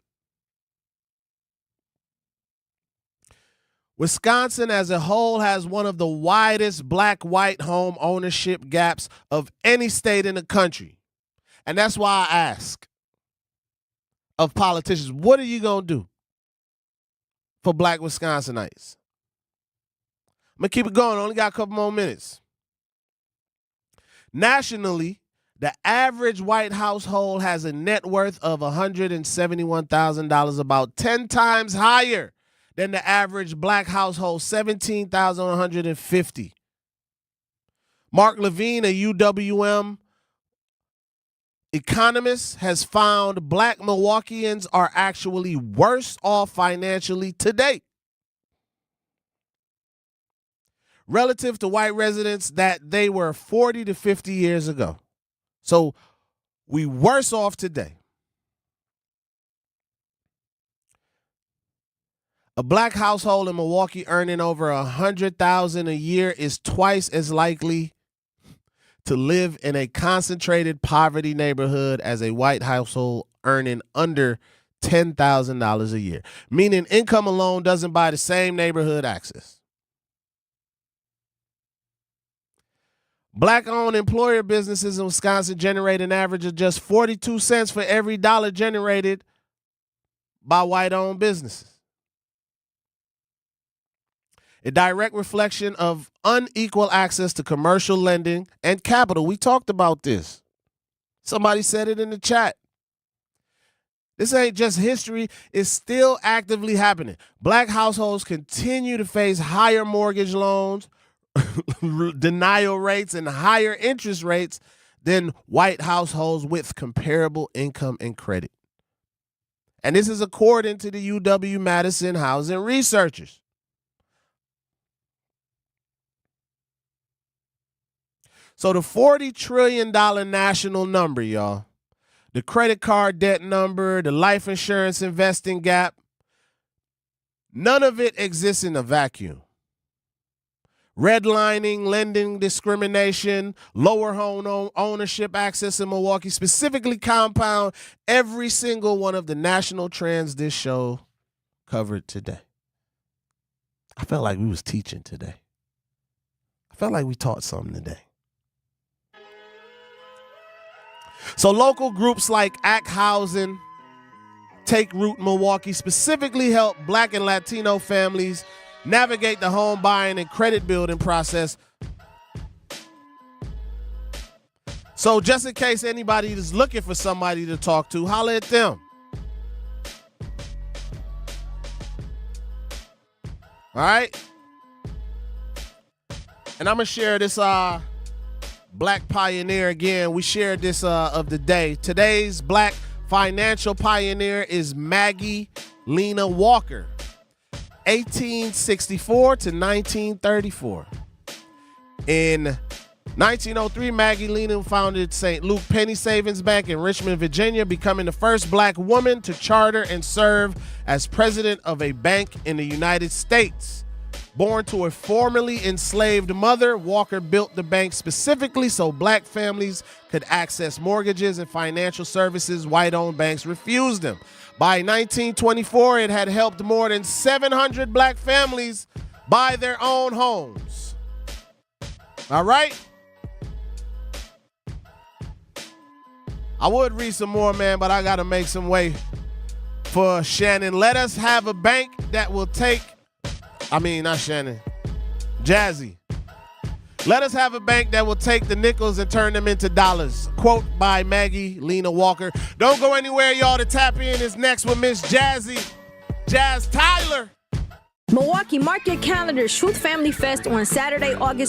Wisconsin as a whole has one of the widest black-white home ownership gaps of any state in the country. And that's why I ask of politicians, what are you going to do for black Wisconsinites? I'm going to keep it going. I only got a couple more minutes. Nationally, the average white household has a net worth of $171,000, about 10 times higher than the average black household, $17,150. Mark Levine, a UWM economist, has found black Milwaukeeans are actually worse off financially today relative to white residents that they were 40 to 50 years ago. So we worse off today. A black household in Milwaukee earning over $100,000 a year is twice as likely to live in a concentrated poverty neighborhood as a white household earning under $10,000 a year, meaning income alone doesn't buy the same neighborhood access. Black-owned employer businesses in Wisconsin generate an average of just 42 cents for every dollar generated by white-owned businesses. A direct reflection of unequal access to commercial lending and capital. We talked about this. Somebody said it in the chat. This ain't just history. It's still actively happening. Black households continue to face higher mortgage loans, denial rates, and higher interest rates than white households with comparable income and credit. And this is according to the UW-Madison housing researchers. So the $40 trillion national number, y'all, the credit card debt number, the life insurance investing gap, none of it exists in a vacuum. Redlining, lending discrimination, lower home ownership access in Milwaukee specifically compound every single one of the national trends this show covered today. I felt like we was teaching today. I felt like we taught something today. So local groups like ACT Housing, Take Root Milwaukee specifically help Black and Latino families navigate the home buying and credit building process. So just in case anybody is looking for somebody to talk to, holler at them. All right? And I'm going to share this Black Pioneer again. We shared this of the day. Today's Black financial pioneer is Maggie Lena Walker, 1864 to 1934. In 1903, Maggie Lena founded St. Luke Penny Savings Bank in Richmond, Virginia, becoming the first Black woman to charter and serve as president of a bank in the United States. Born to a formerly enslaved mother, Walker built the bank specifically so Black families could access mortgages and financial services white-owned banks refused them. By 1924, it had helped more than 700 Black families buy their own homes. All right? I would read some more, man, but I got to make some way for Shannon. Let us have a bank that will take... not Shannon. Jazzy. Let us have a bank that will take the nickels and turn them into dollars. Quote by Maggie Lena Walker. Don't go anywhere, y'all. To tap in is next with Miss Jazzy. Jazz Tyler.
Milwaukee, mark your calendar. Truth Family Fest on Saturday, August